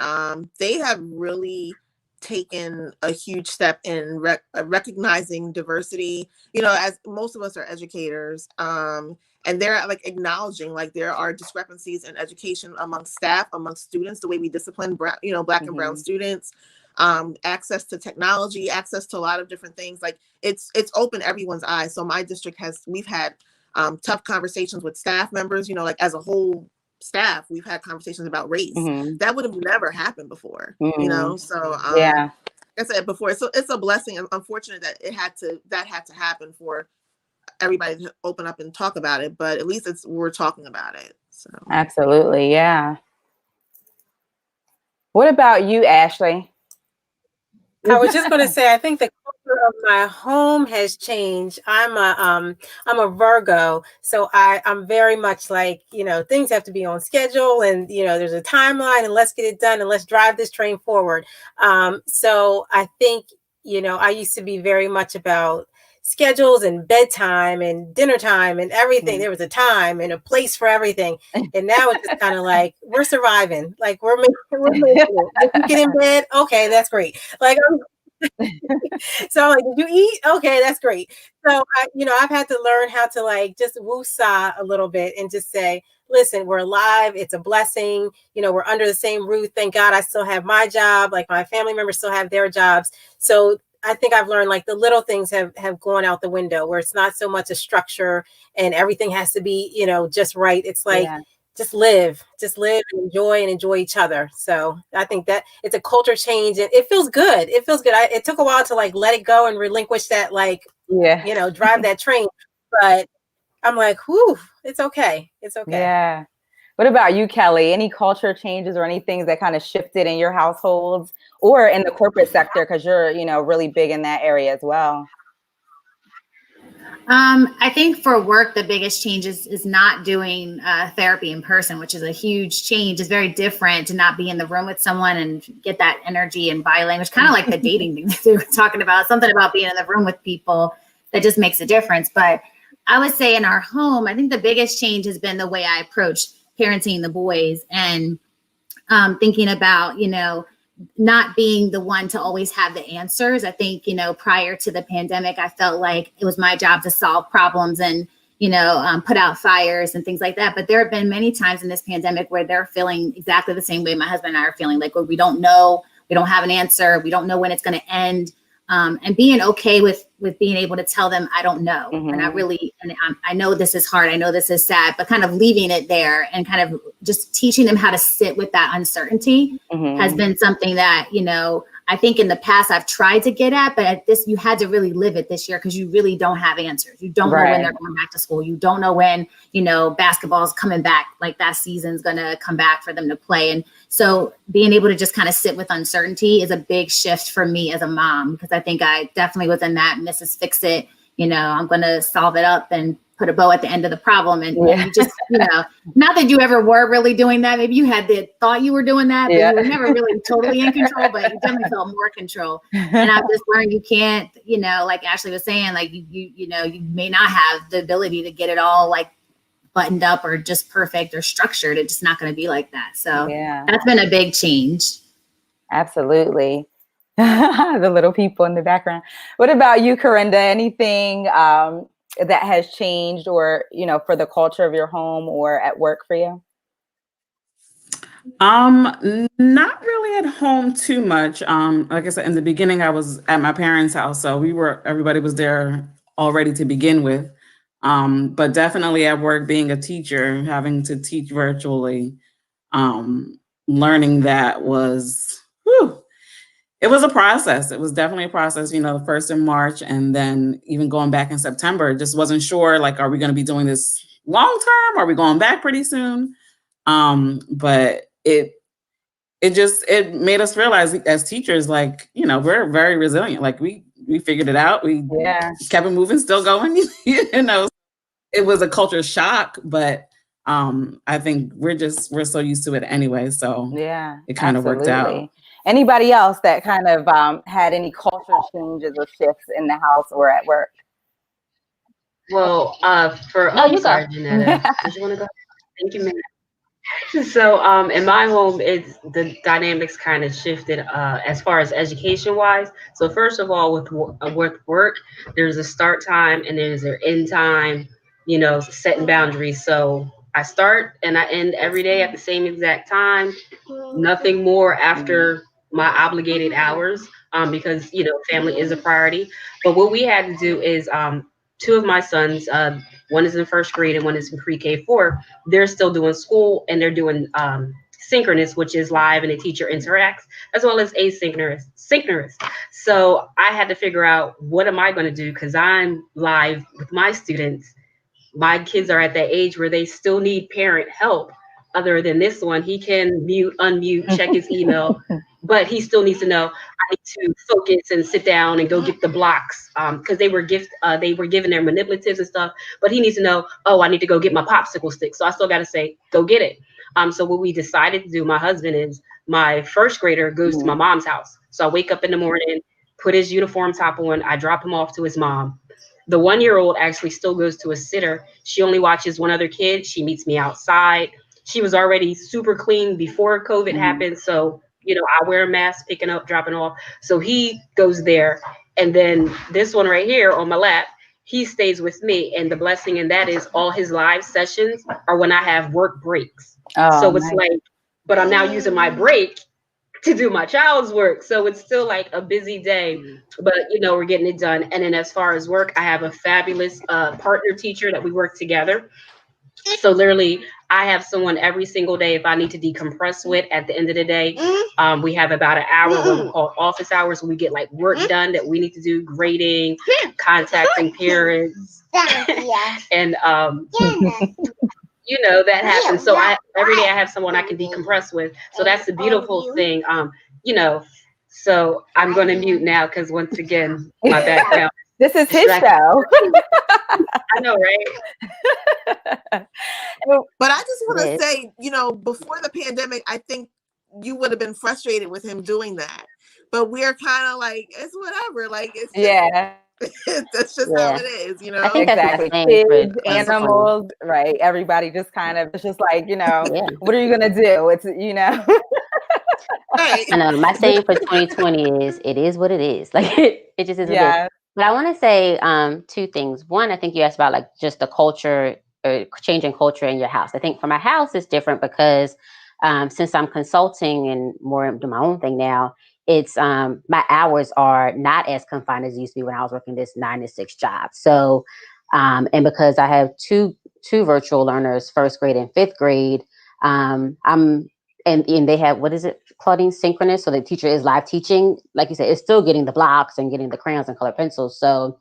they have really taken a huge step in recognizing diversity. You know, as most of us are educators, and they're like acknowledging like there are discrepancies in education among staff, among students, the way we discipline Black and brown students, access to technology, access to a lot of different things. Like it's opened everyone's eyes. So my district we've had tough conversations with staff members, you know, like as a whole staff, we've had conversations about race. That would have never happened before, you know? So, yeah, like I said before, so it's a blessing. I'm unfortunate that that had to happen for everybody to open up and talk about it, but at least we're talking about it. So absolutely. Yeah. What about you, Ashley? I was just going to say, I think the culture of my home has changed. I'm a Virgo, so I'm very much like, you know, things have to be on schedule, and you know, there's a timeline, and let's get it done, and let's drive this train forward. So I think, you know, I used to be very much about schedules and bedtime and dinner time and everything. There was a time and a place for everything, and now it's just kind of like we're surviving. Like we're making it. If you get in bed, okay, that's great. Like so I'm like, did you eat? Okay, that's great. So I've had to learn how to like just woo-saw a little bit and just say, listen, we're alive. It's a blessing. You know, we're under the same roof. Thank God I still have my job. Like my family members still have their jobs. So I think I've learned like the little things have gone out the window, where it's not so much a structure and everything has to be, you know, just right. It's like, just live and enjoy each other. So I think that it's a culture change, and it feels good. It feels good. It took a while to like let it go and relinquish that, like, you know, drive that train. But I'm like, whew, it's okay. It's okay. Yeah. What about you, Kelly? Any culture changes or anything that kind of shifted in your households or in the corporate sector? Because you're, you know, really big in that area as well. I think for work, the biggest change is not doing therapy in person, which is a huge change. It's very different to not be in the room with someone and get that energy and body language, kind of like the dating thing that we were talking about, something about being in the room with people that just makes a difference. But I would say in our home, I think the biggest change has been the way I approach parenting the boys and thinking about, you know, not being the one to always have the answers. I think, you know, prior to the pandemic, I felt like it was my job to solve problems and, you know, put out fires and things like that. But there have been many times in this pandemic where they're feeling exactly the same way my husband and I are feeling, like, well, we don't know, we don't have an answer, we don't know when it's going to end. And being okay with being able to tell them, I don't know. And I know this is hard. I know this is sad, but kind of leaving it there and kind of just teaching them how to sit with that uncertainty has been something that, you know, I think in the past I've tried to get at, but at this, you had to really live it this year because you really don't have answers. You don't know when they're going back to school. You don't know when, you know, basketball is coming back, like that season's going to come back for them to play. And so being able to just kind of sit with uncertainty is a big shift for me as a mom, because I think I definitely was in that Mrs. Fix-It, you know, I'm going to solve it up and put a bow at the end of the problem. And you just, you know, not that you ever were really doing that. Maybe you had thought you were doing that, but you were never really totally in control, but you definitely felt more control. And I've just learned you can't, you know, like Ashley was saying, like you know, you may not have the ability to get it all like buttoned up or just perfect or structured. It's just not going to be like that. So that's been a big change. Absolutely. The little people in the background. What about you, Corrinda? Anything that has changed or, you know, for the culture of your home or at work for you? Not really at home too much. Like I said, in the beginning, I was at my parents' house, so everybody was there already to begin with. But definitely at work, being a teacher, having to teach virtually, learning that was, it was a process. It was definitely a process, you know, first in March and then even going back in September, just wasn't sure, like, are we going to be doing this long term? Are we going back pretty soon? But it made us realize as teachers, like, you know, we're very resilient. Like we figured it out. We kept it moving, still going, you know. It was a culture shock, but I think we're so used to it anyway. So it kind of worked out. Anybody else that kind of had any culture changes or shifts in the house or at work? Well, sorry, Genetta. Did you want to go? Thank you, ma'am. So in my home, it's the dynamics kind of shifted as far as education wise. So first of all, with work, there's a start time and there's an end time. You know, setting boundaries. So I start and I end every day at the same exact time. Nothing more after my obligated hours, because you know family is a priority. But what we had to do is two of my sons, one is in first grade and one is in pre-K 4. They're still doing school and they're doing synchronous, which is live and the teacher interacts, as well as synchronous. So I had to figure out what am I going to do because I'm live with my students. My kids are at that age where they still need parent help. Other than this one, he can mute, unmute, check his email, but he still needs to know I need to focus and sit down and go get the blocks because they were given their manipulatives and stuff. But he needs to know, oh, I need to go get my popsicle stick. So I still got to say, go get it. So what we decided to do, my husband is my first grader goes to my mom's house. So I wake up in the morning, put his uniform top on, I drop him off to his mom. The 1-year-old actually still goes to a sitter. She only watches one other kid. She meets me outside. She was already super clean before COVID happened. So, you know, I wear a mask, picking up, dropping off. So he goes there. And then this one right here on my lap, he stays with me. And the blessing in that is all his live sessions are when I have work breaks. So it's like, but I'm now using my break to do my child's work. So it's still like a busy day, but you know, we're getting it done. And then as far as work, I have a fabulous partner teacher that we work together. So literally I have someone every single day if I need to decompress with at the end of the day. We have about an hour what we call office hours where we get like work done that we need to do, grading, contacting parents. And you know, that happens. So every day I have someone I can decompress with. So that's the beautiful thing. You know, so I'm going to mute now because once again, my background. This is his show. I know, right? But I just want to say, you know, before the pandemic, I think you would have been frustrated with him doing that. But we're kind of like, it's whatever. Like, it's just, that's just how it is, you know? I think exactly. Kids, animals, right? Everybody just kind of, it's just like, you know, what are you going to do? It's, you know. I know. My saying for 2020 is, it is what it is. Like, it just is what it is. But I want to say two things. One, I think you asked about like just the culture or changing culture in your house. I think for my house, it's different because since I'm consulting and more do my own thing now, it's my hours are not as confined as it used to be when I was working this 9 to 6 job. So, and because I have two virtual learners, first grade and fifth grade, and they have, what is it, Claudine, synchronous. So the teacher is live teaching. Like you said, it's still getting the blocks and getting the crayons and color pencils. So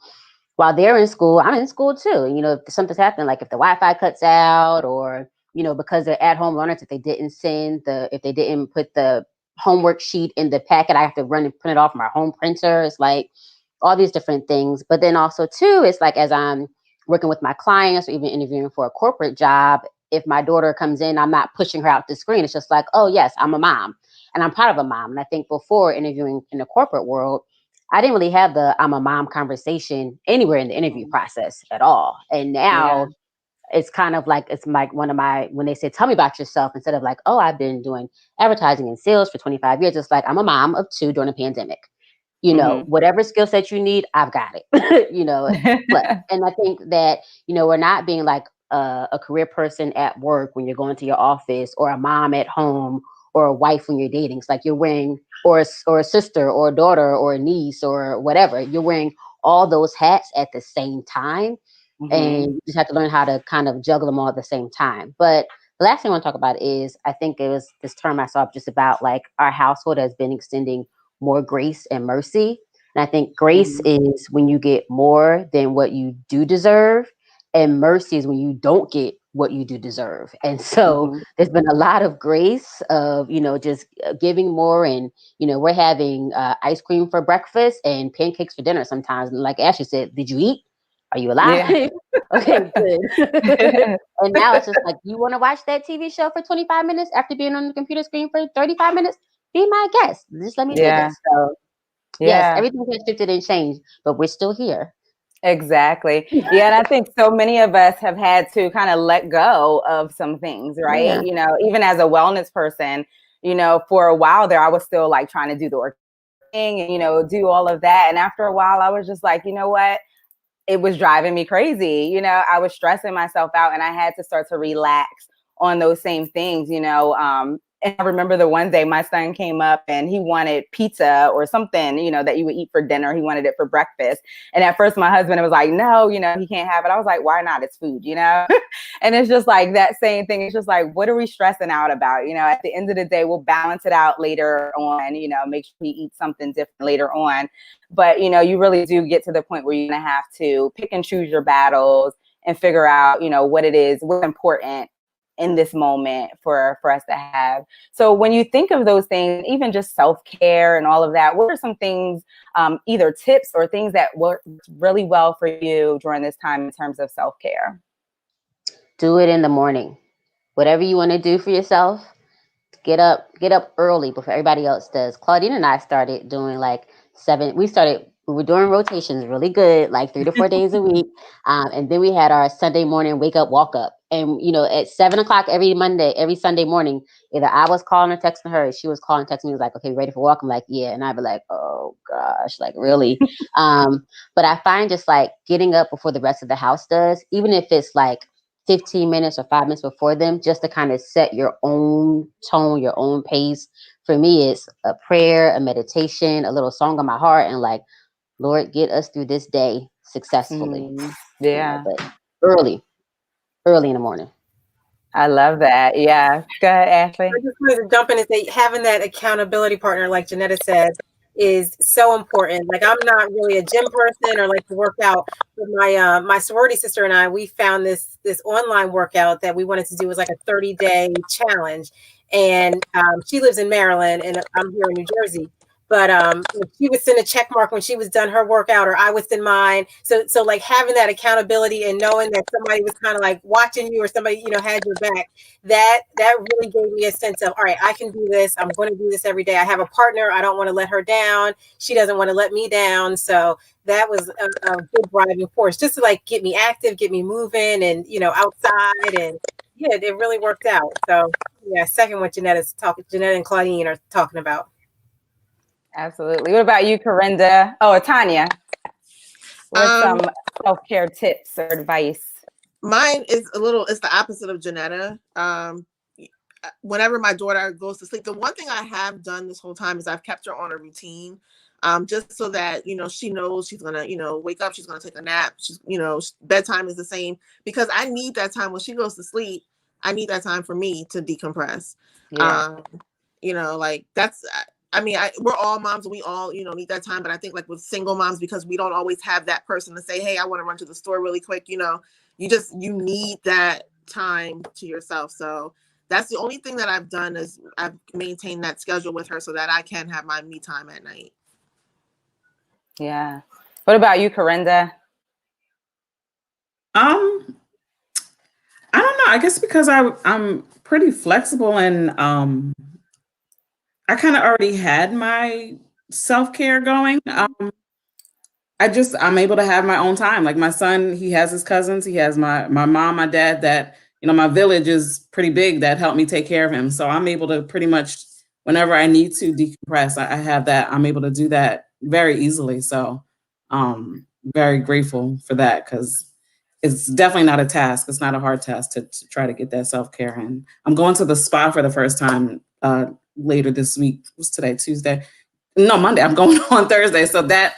while they're in school, I'm in school too. You know, if something's happening, like if the Wi-Fi cuts out or, you know, because they're at-home learners, if they didn't if they didn't put the homework sheet in the packet, I have to run and print it off my home printer. It's like all these different things. But then also too, it's like as I'm working with my clients or even interviewing for a corporate job, if my daughter comes in, I'm not pushing her out the screen. It's just like, oh yes, I'm a mom and I'm proud of a mom. And I think before interviewing in the corporate world, I didn't really have the I'm a mom conversation anywhere in the interview process at all. And now it's kind of like, it's like when they say, tell me about yourself, instead of like, oh, I've been doing advertising and sales for 25 years. It's like, I'm a mom of 2 during a pandemic. You know, whatever skill set you need, I've got it, you know. And I think that, you know, we're not being like a career person at work when you're going to your office, or a mom at home, or a wife when you're dating. It's like you're wearing, or a sister or a daughter or a niece or whatever. You're wearing all those hats at the same time. And you just have to learn how to kind of juggle them all at the same time. But the last thing I want to talk about is, I think it was this term I saw just about like our household has been extending more grace and mercy. And I think grace is when you get more than what you do deserve, and mercy is when you don't get what you do deserve. And so there's been a lot of grace of, you know, just giving more. And, you know, we're having ice cream for breakfast and pancakes for dinner sometimes. And like Ashley said, did you eat? Are you alive? Yeah. Okay, good. And now it's just like, you want to watch that TV show for 25 minutes after being on the computer screen for 35 minutes? Be my guest. Just let me do this. So yes, everything has shifted and changed, but we're still here. Exactly. Yeah, and I think so many of us have had to kind of let go of some things, right? Yeah. You know, even as a wellness person, you know, for a while there, I was still like trying to do the organic thing and, you know, do all of that. And after a while, I was just like, you know what? It was driving me crazy. You know, I was stressing myself out and I had to start to relax on those same things, you know. And I remember the one day my son came up and he wanted pizza or something, you know, that you would eat for dinner. He wanted it for breakfast. And at first my husband was like, no, you know, he can't have it. I was like, why not? It's food, you know? And it's just like that same thing. It's just like, what are we stressing out about? You know, at the end of the day, we'll balance it out later on, you know, make sure we eat something different later on. But, you know, you really do get to the point where you're going to have to pick and choose your battles and figure out, you know, what it is, what's important in this moment for us to have. So when you think of those things, even just self-care and all of that, what are some things, either tips or things that work really well for you during this time in terms of self-care? Do it in the morning. Whatever you want to do for yourself, get up early before everybody else does. Claudine and I started doing like we were doing rotations really good, like 3 to 4 days a week. And then we had our Sunday morning wake up, walk up. And, you know, at 7:00 every Sunday morning, either I was calling or texting her, she was calling, texting me, was like, okay, ready for walk? I'm like, yeah. And I'd be like, oh gosh, like really? But I find just like getting up before the rest of the house does, even if it's like 15 minutes or 5 minutes before them, just to kind of set your own tone, your own pace. For me, it's a prayer, a meditation, a little song on my heart, and like, Lord, get us through this day successfully. Yeah. You know, but early in the morning. I love that. Yeah. Go ahead, Ashley. I just wanted to jump in and say having that accountability partner, like Genetta said, is so important. Like I'm not really a gym person or like to work out. But my sorority sister and I, we found this online workout that we wanted to do. Was like a 30-day challenge. And she lives in Maryland and I'm here in New Jersey. But she would send a check mark when she was done her workout, or I would send mine. So like having that accountability and knowing that somebody was kind of like watching you, or somebody, you know, had your back, that really gave me a sense of, all right, I can do this. I'm going to do this every day. I have a partner. I don't want to let her down. She doesn't want to let me down. So that was a good driving force, just to like get me active, get me moving, and, you know, outside. And yeah, it really worked out. So yeah, second what Genetta and Claudine are talking about. Absolutely. What about you, Corrinda? Oh, Tonya. What's some self-care tips or advice? Mine is it's the opposite of Genetta. Whenever my daughter goes to sleep, the one thing I have done this whole time is I've kept her on a routine, just so that, you know, she knows she's gonna, you know, wake up, she's gonna take a nap. She's, you know, bedtime is the same, because I need that time when she goes to sleep. I need that time for me to decompress. Yeah. You know, like that's, I mean, we're all moms and we all, you know, need that time. But I think like with single moms, because we don't always have that person to say, hey, I want to run to the store really quick. You know, you need that time to yourself. So that's the only thing that I've done, is I've maintained that schedule with her so that I can have my me time at night. Yeah. What about you, Corrinda? I don't know. I guess because I'm pretty flexible, and I kind of already had my self-care going. I'm able to have my own time. Like my son, he has his cousins, he has my mom, my dad, that, you know, my village is pretty big, that help me take care of him. So I'm able to pretty much, whenever I need to decompress, I have that. I'm able to do that very easily. So very grateful for that, because it's definitely not a task. It's not a hard task to try to get that self-care in. I'm going to the spa for the first time later this week. What's today? Tuesday? No, Monday. I'm going on Thursday. So that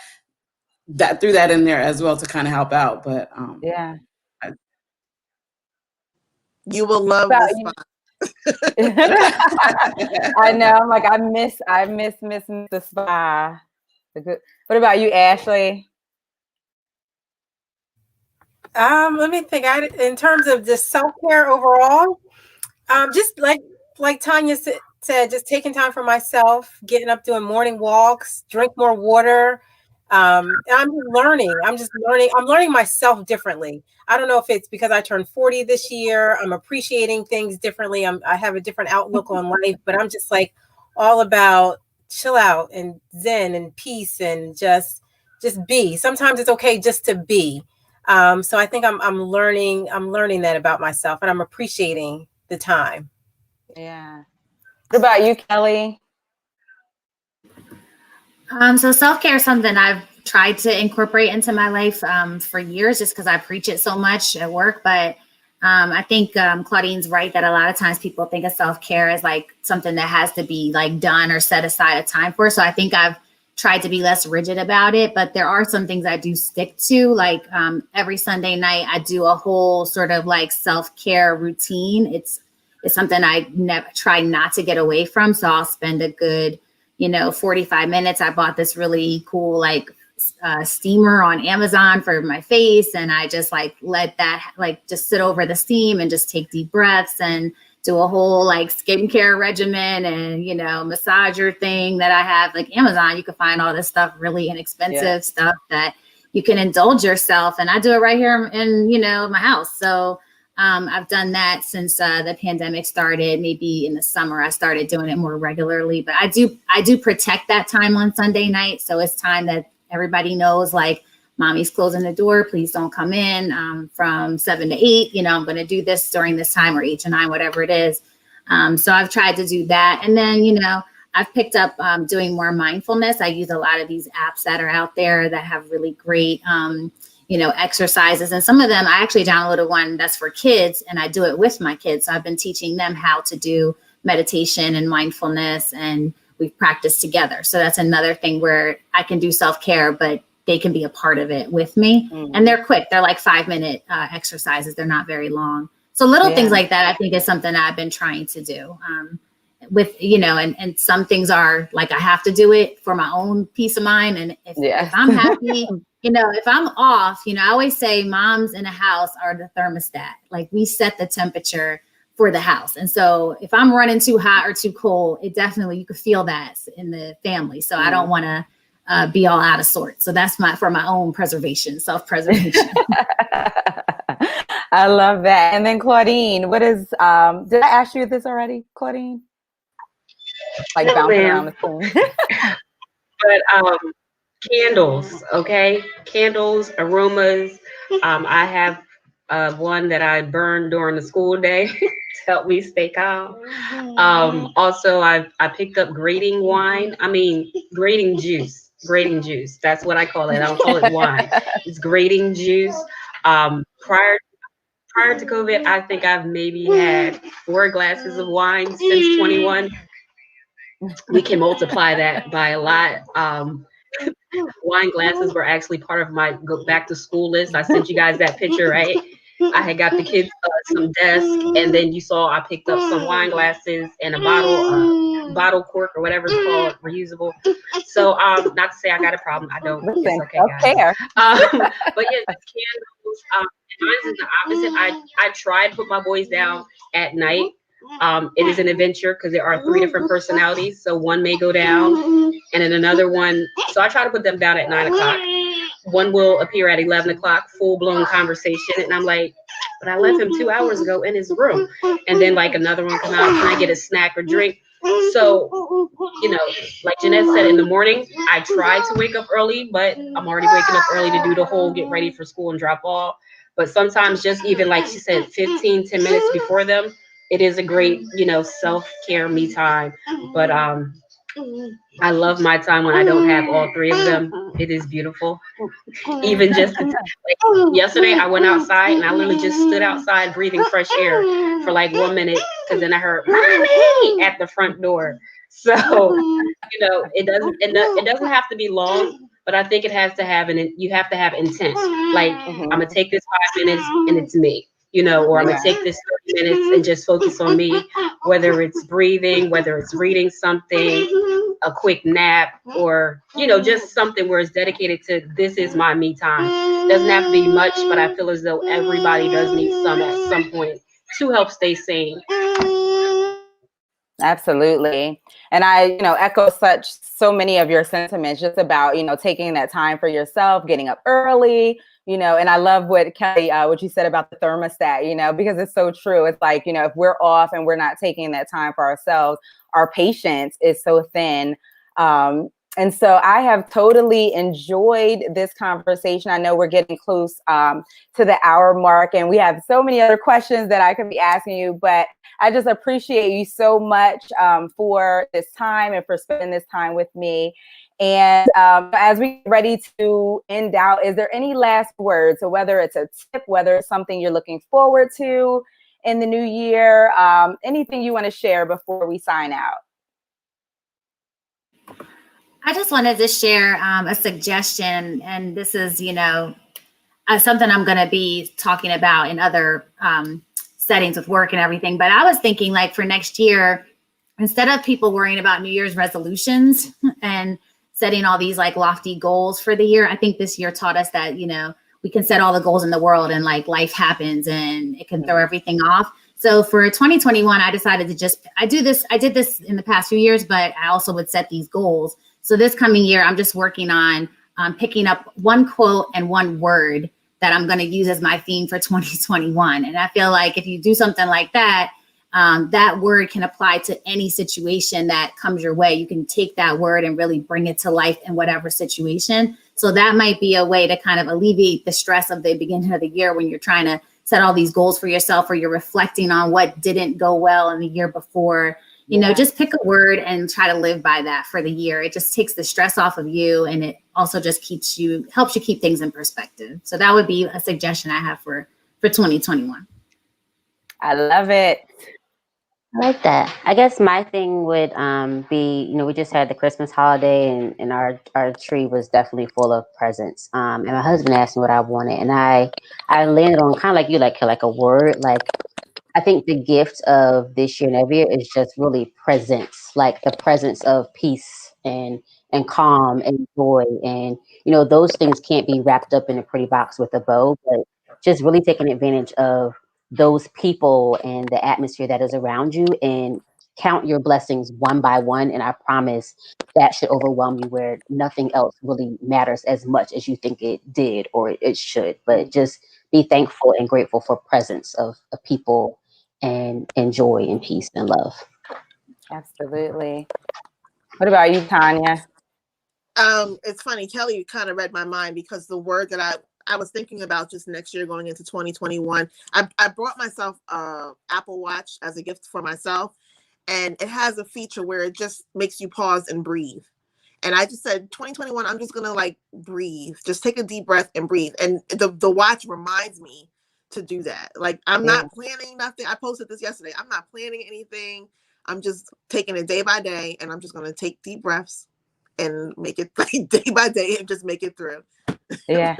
threw that in there as well to kind of help out. But yeah, you will love this spa. I know. I'm like, I miss the spa. What about you, Ashley? Let me think. In terms of just self-care overall, just like Tonya said, just taking time for myself, getting up, doing morning walks, drink more water. I'm learning. I'm learning myself differently. I don't know if it's because I turned 40 this year. I'm appreciating things differently. I have a different outlook on life, but I'm just like all about chill out and zen and peace and just just be. Sometimes it's okay just to be. So I think I'm learning that about myself, and I'm appreciating the time. Yeah. What about you, Kelly? So self-care is something I've tried to incorporate into my life for years, just because I preach it so much at work. But I think Claudine's right that a lot of times people think of self-care as like something that has to be like done or set aside a time for. So I think I've tried to be less rigid about it, but there are some things I do stick to. Like every Sunday night, I do a whole sort of like self-care routine. It's something I never try not to get away from. So I'll spend a good 45 minutes. I bought this really cool like steamer on Amazon for my face, and I just like let that like just sit over the steam and just take deep breaths and do a whole like skincare regimen and massager thing that I have. Like Amazon, you can find all this stuff, really inexpensive stuff that you can indulge yourself, and I do it right here in my house. So I've done that since the pandemic started. Maybe in the summer, I started doing it more regularly. But I do protect that time on Sunday night. So it's time that everybody knows, like, mommy's closing the door. Please don't come in from 7 to 8. I'm going to do this during this time, or 8 to 9, whatever it is. So I've tried to do that. And then, I've picked up doing more mindfulness. I use a lot of these apps that are out there that have really great exercises. And some of them, I actually downloaded one that's for kids, and I do it with my kids. So I've been teaching them how to do meditation and mindfulness, and we've practiced together. So that's another thing where I can do self-care, but they can be a part of it with me. And they're quick. They're like 5-minute exercises. They're not very long. So little things like that, I think, is something I've been trying to do with, and some things are like, I have to do it for my own peace of mind. And if I'm happy, if I'm off, I always say moms in a house are the thermostat. Like, we set the temperature for the house. And so if I'm running too hot or too cold, it definitely, you could feel that in the family. So I don't want to be all out of sorts. So that's for my own preservation, self-preservation. I love that. And then Claudine, what is, did I ask you this already, Claudine? Like bouncing around the phone. But candles, okay? Candles, aromas. I have one that I burn during the school day to help me stay calm. Also, I picked up grating wine. Grating juice. Grating juice. That's what I call it. I don't call it wine. It's grating juice. Prior to COVID, I think I've maybe had 4 glasses of wine since 21. We can multiply that by a lot. Wine glasses were actually part of my go back to school list. I sent you guys that picture, right? I had got the kids some desk, and then you saw I picked up some wine glasses and a bottle cork or whatever it's called, reusable. So not to say I got a problem. I don't. Listen, it's okay, guys. But yeah, the candles. Mine is the opposite. I try to put my boys down at night. It is an adventure because there are 3 different personalities. So one may go down, and then another one. So I try to put them down at 9 o'clock. One will appear at 11 o'clock, full-blown conversation. And I'm like, but I left him 2 hours ago in his room. And then like another one come out, can I get a snack or drink? So, like Jeanette said, in the morning, I try to wake up early, but I'm already waking up early to do the whole get ready for school and drop off. But sometimes just even like she said, 10 minutes before them, it is a great, self-care me time. But I love my time when I don't have all 3 of them. It is beautiful. Even just like yesterday, I went outside and I literally just stood outside breathing fresh air for like 1 minute, because then I heard "Mommy" at the front door. So it doesn't have to be long, but I think it has to have you have to have intent. Like, I'm gonna take this 5 minutes and it's me. Or I'm gonna take this 30 minutes and just focus on me, whether it's breathing, whether it's reading something, a quick nap, or, just something where it's dedicated to, this is my me time. Doesn't have to be much, but I feel as though everybody does need some at some point to help stay sane. Absolutely. And I, echo so many of your sentiments just about, taking that time for yourself, getting up early, and I love what Kelly, what you said about the thermostat, because it's so true. It's like, if we're off and we're not taking that time for ourselves, our patience is so thin. And so I have totally enjoyed this conversation. I know we're getting close to the hour mark, and we have so many other questions that I could be asking you, but I just appreciate you so much for this time and for spending this time with me. And as we get ready to end out, is there any last words? So whether it's a tip, whether it's something you're looking forward to in the new year, anything you want to share before we sign out? I just wanted to share a suggestion, and this is, something I'm going to be talking about in other settings with work and everything. But I was thinking, like, for next year, instead of people worrying about New Year's resolutions and setting all these like lofty goals for the year, I think this year taught us that, we can set all the goals in the world and like life happens and it can throw everything off. So for 2021, I decided to I did this in the past few years, but I also would set these goals. So this coming year, I'm just working on picking up one quote and one word that I'm going to use as my theme for 2021. And I feel like if you do something like that, that word can apply to any situation that comes your way. You can take that word and really bring it to life in whatever situation. So that might be a way to kind of alleviate the stress of the beginning of the year when you're trying to set all these goals for yourself, or you're reflecting on what didn't go well in the year before. Just pick a word and try to live by that for the year. It just takes the stress off of you, and it also just helps you keep things in perspective. So that would be a suggestion I have for 2021. I love it. I like that. I guess my thing would be, we just had the Christmas holiday, and our tree was definitely full of presents. And my husband asked me what I wanted, and I landed on kind of like you, like a word. Like, I think the gift of this year and every year is just really presence, like the presence of peace and calm and joy. And, those things can't be wrapped up in a pretty box with a bow, but just really taking advantage of those people and the atmosphere that is around you, and count your blessings one by one. And I promise that should overwhelm you, where nothing else really matters as much as you think it did or it should. But just be thankful and grateful for presence of people and joy and peace and love. Absolutely. What about you, Tonya? It's funny, Kelly kind of read my mind, because the word that I was thinking about just next year going into 2021, I brought myself Apple Watch as a gift for myself, and it has a feature where it just makes you pause and breathe. And I just said, 2021, I'm just gonna like breathe, just take a deep breath and breathe. And the watch reminds me to do that. Like, I'm not planning nothing. I posted this yesterday. I'm not planning anything. I'm just taking it day by day, and I'm just gonna take deep breaths and make it like day by day and just make it through. Yeah.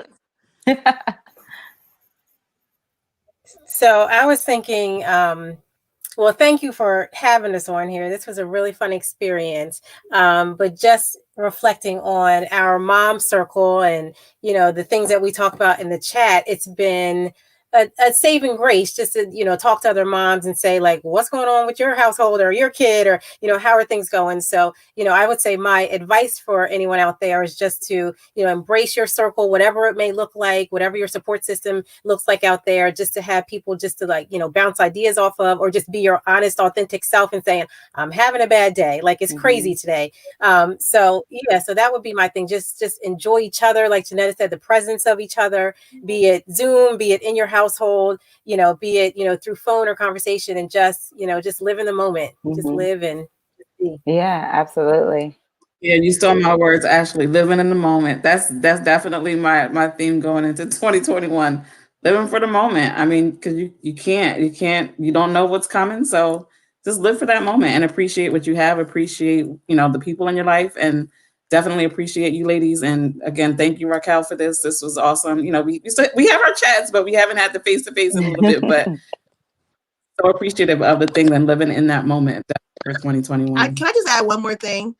So I was thinking, well, thank you for having us on here. This was a really fun experience. But just reflecting on our mom circle and, the things that we talk about in the chat, it's been a saving grace just to, talk to other moms and say, like, what's going on with your household or your kid, or, how are things going? So, I would say my advice for anyone out there is just to, embrace your circle, whatever it may look like, whatever your support system looks like out there, just to have people just to like, bounce ideas off of, or just be your honest, authentic self and saying, I'm having a bad day. Like, it's crazy today. So that would be my thing. Just enjoy each other. Like Genetta said, the presence of each other, be it Zoom, be it in your household, be it, through phone or conversation, and just live in the moment, just live and be. Yeah, absolutely. Yeah, you stole my words, Ashley. Living in the moment. That's definitely my theme going into 2021. Living for the moment. I mean, because you don't know what's coming. So just live for that moment and appreciate what you have. Appreciate, the people in your life, and definitely appreciate you ladies. And again, thank you, Racquel, for this. This was awesome. We have our chats, but we haven't had the face-to-face in a little bit, but so appreciative of the thing and living in that moment for 2021. Can I just add one more thing?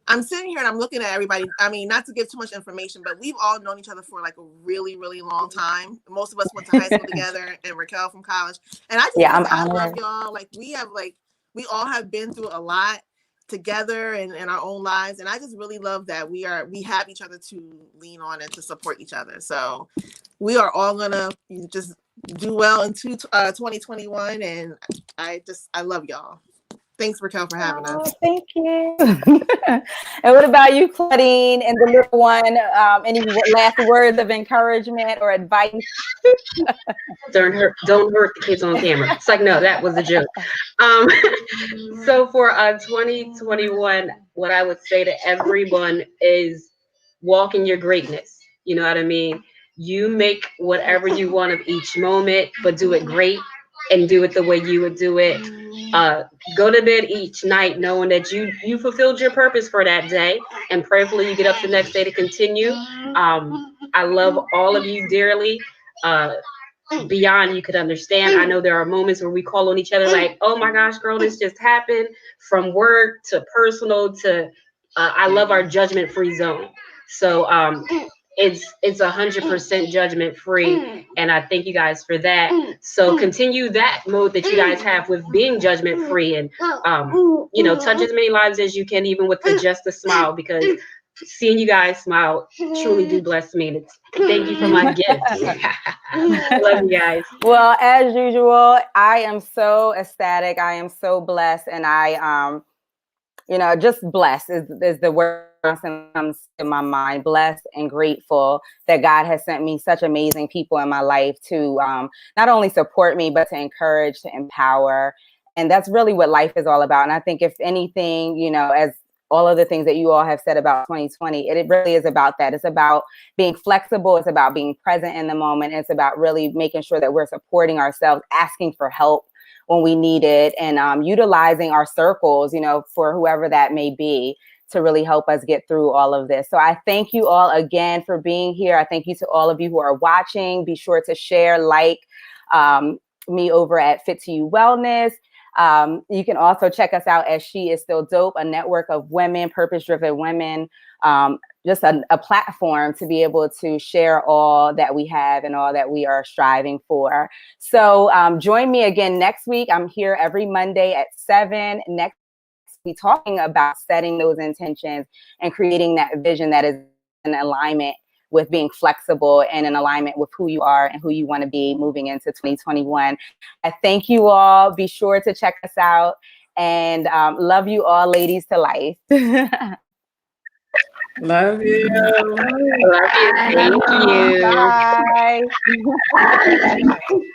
I'm sitting here and I'm looking at everybody. I mean, not to give too much information, but we've all known each other for like a really, really long time. Most of us went to high school together, and Racquel from college. And I just I love y'all. Like, we all have been through a lot together and in our own lives. And I just really love that we have each other to lean on and to support each other. So we are all gonna just do well into 2021. And I love y'all. Thanks, Racquel, for having us. Oh, thank you. And what about you, Claudine, and the little one? Any last words of encouragement or advice? Don't hurt the kids on camera. It's like, no, that was a joke. So for 2021, what I would say to everyone is walk in your greatness. You know what I mean? You make whatever you want of each moment, but do it great and do it the way you would do it. Go to bed each night knowing that you fulfilled your purpose for that day, and prayerfully you get up the next day to continue. I love all of you dearly. Beyond you could understand. I know there are moments where we call on each other like, oh my gosh, girl, this just happened, from work to personal to I love our judgment-free zone. So it's 100% judgment-free, and I thank you guys for that. So continue that mode that you guys have with being judgment-free, and touch as many lives as you can, even with just a smile, because seeing you guys smile truly do bless me. And thank you for my gift. Love you guys. Well, as usual, I am so ecstatic. I am so blessed, and I just blessed is the word that comes to my mind. Blessed and grateful that God has sent me such amazing people in my life to not only support me, but to encourage, to empower. And that's really what life is all about. And I think if anything, as all of the things that you all have said about 2020, it really is about that. It's about being flexible. It's about being present in the moment. It's about really making sure that we're supporting ourselves, asking for help when we need it, and utilizing our circles, for whoever that may be, to really help us get through all of this. So I thank you all again for being here. I thank you to all of you who are watching. Be sure to share, me over at Fit to You Wellness. You can also check us out as She Is Still Dope, a network of women, purpose-driven women, just a platform to be able to share all that we have and all that we are striving for. So join me again next week. I'm here every Monday at 7. Next, we'll be talking about setting those intentions and creating that vision that is in alignment with being flexible and in alignment with who you are and who you want to be moving into 2021. I thank you all. Be sure to check us out, and love you all, ladies to life. Love you. Love you. Thank you. Bye.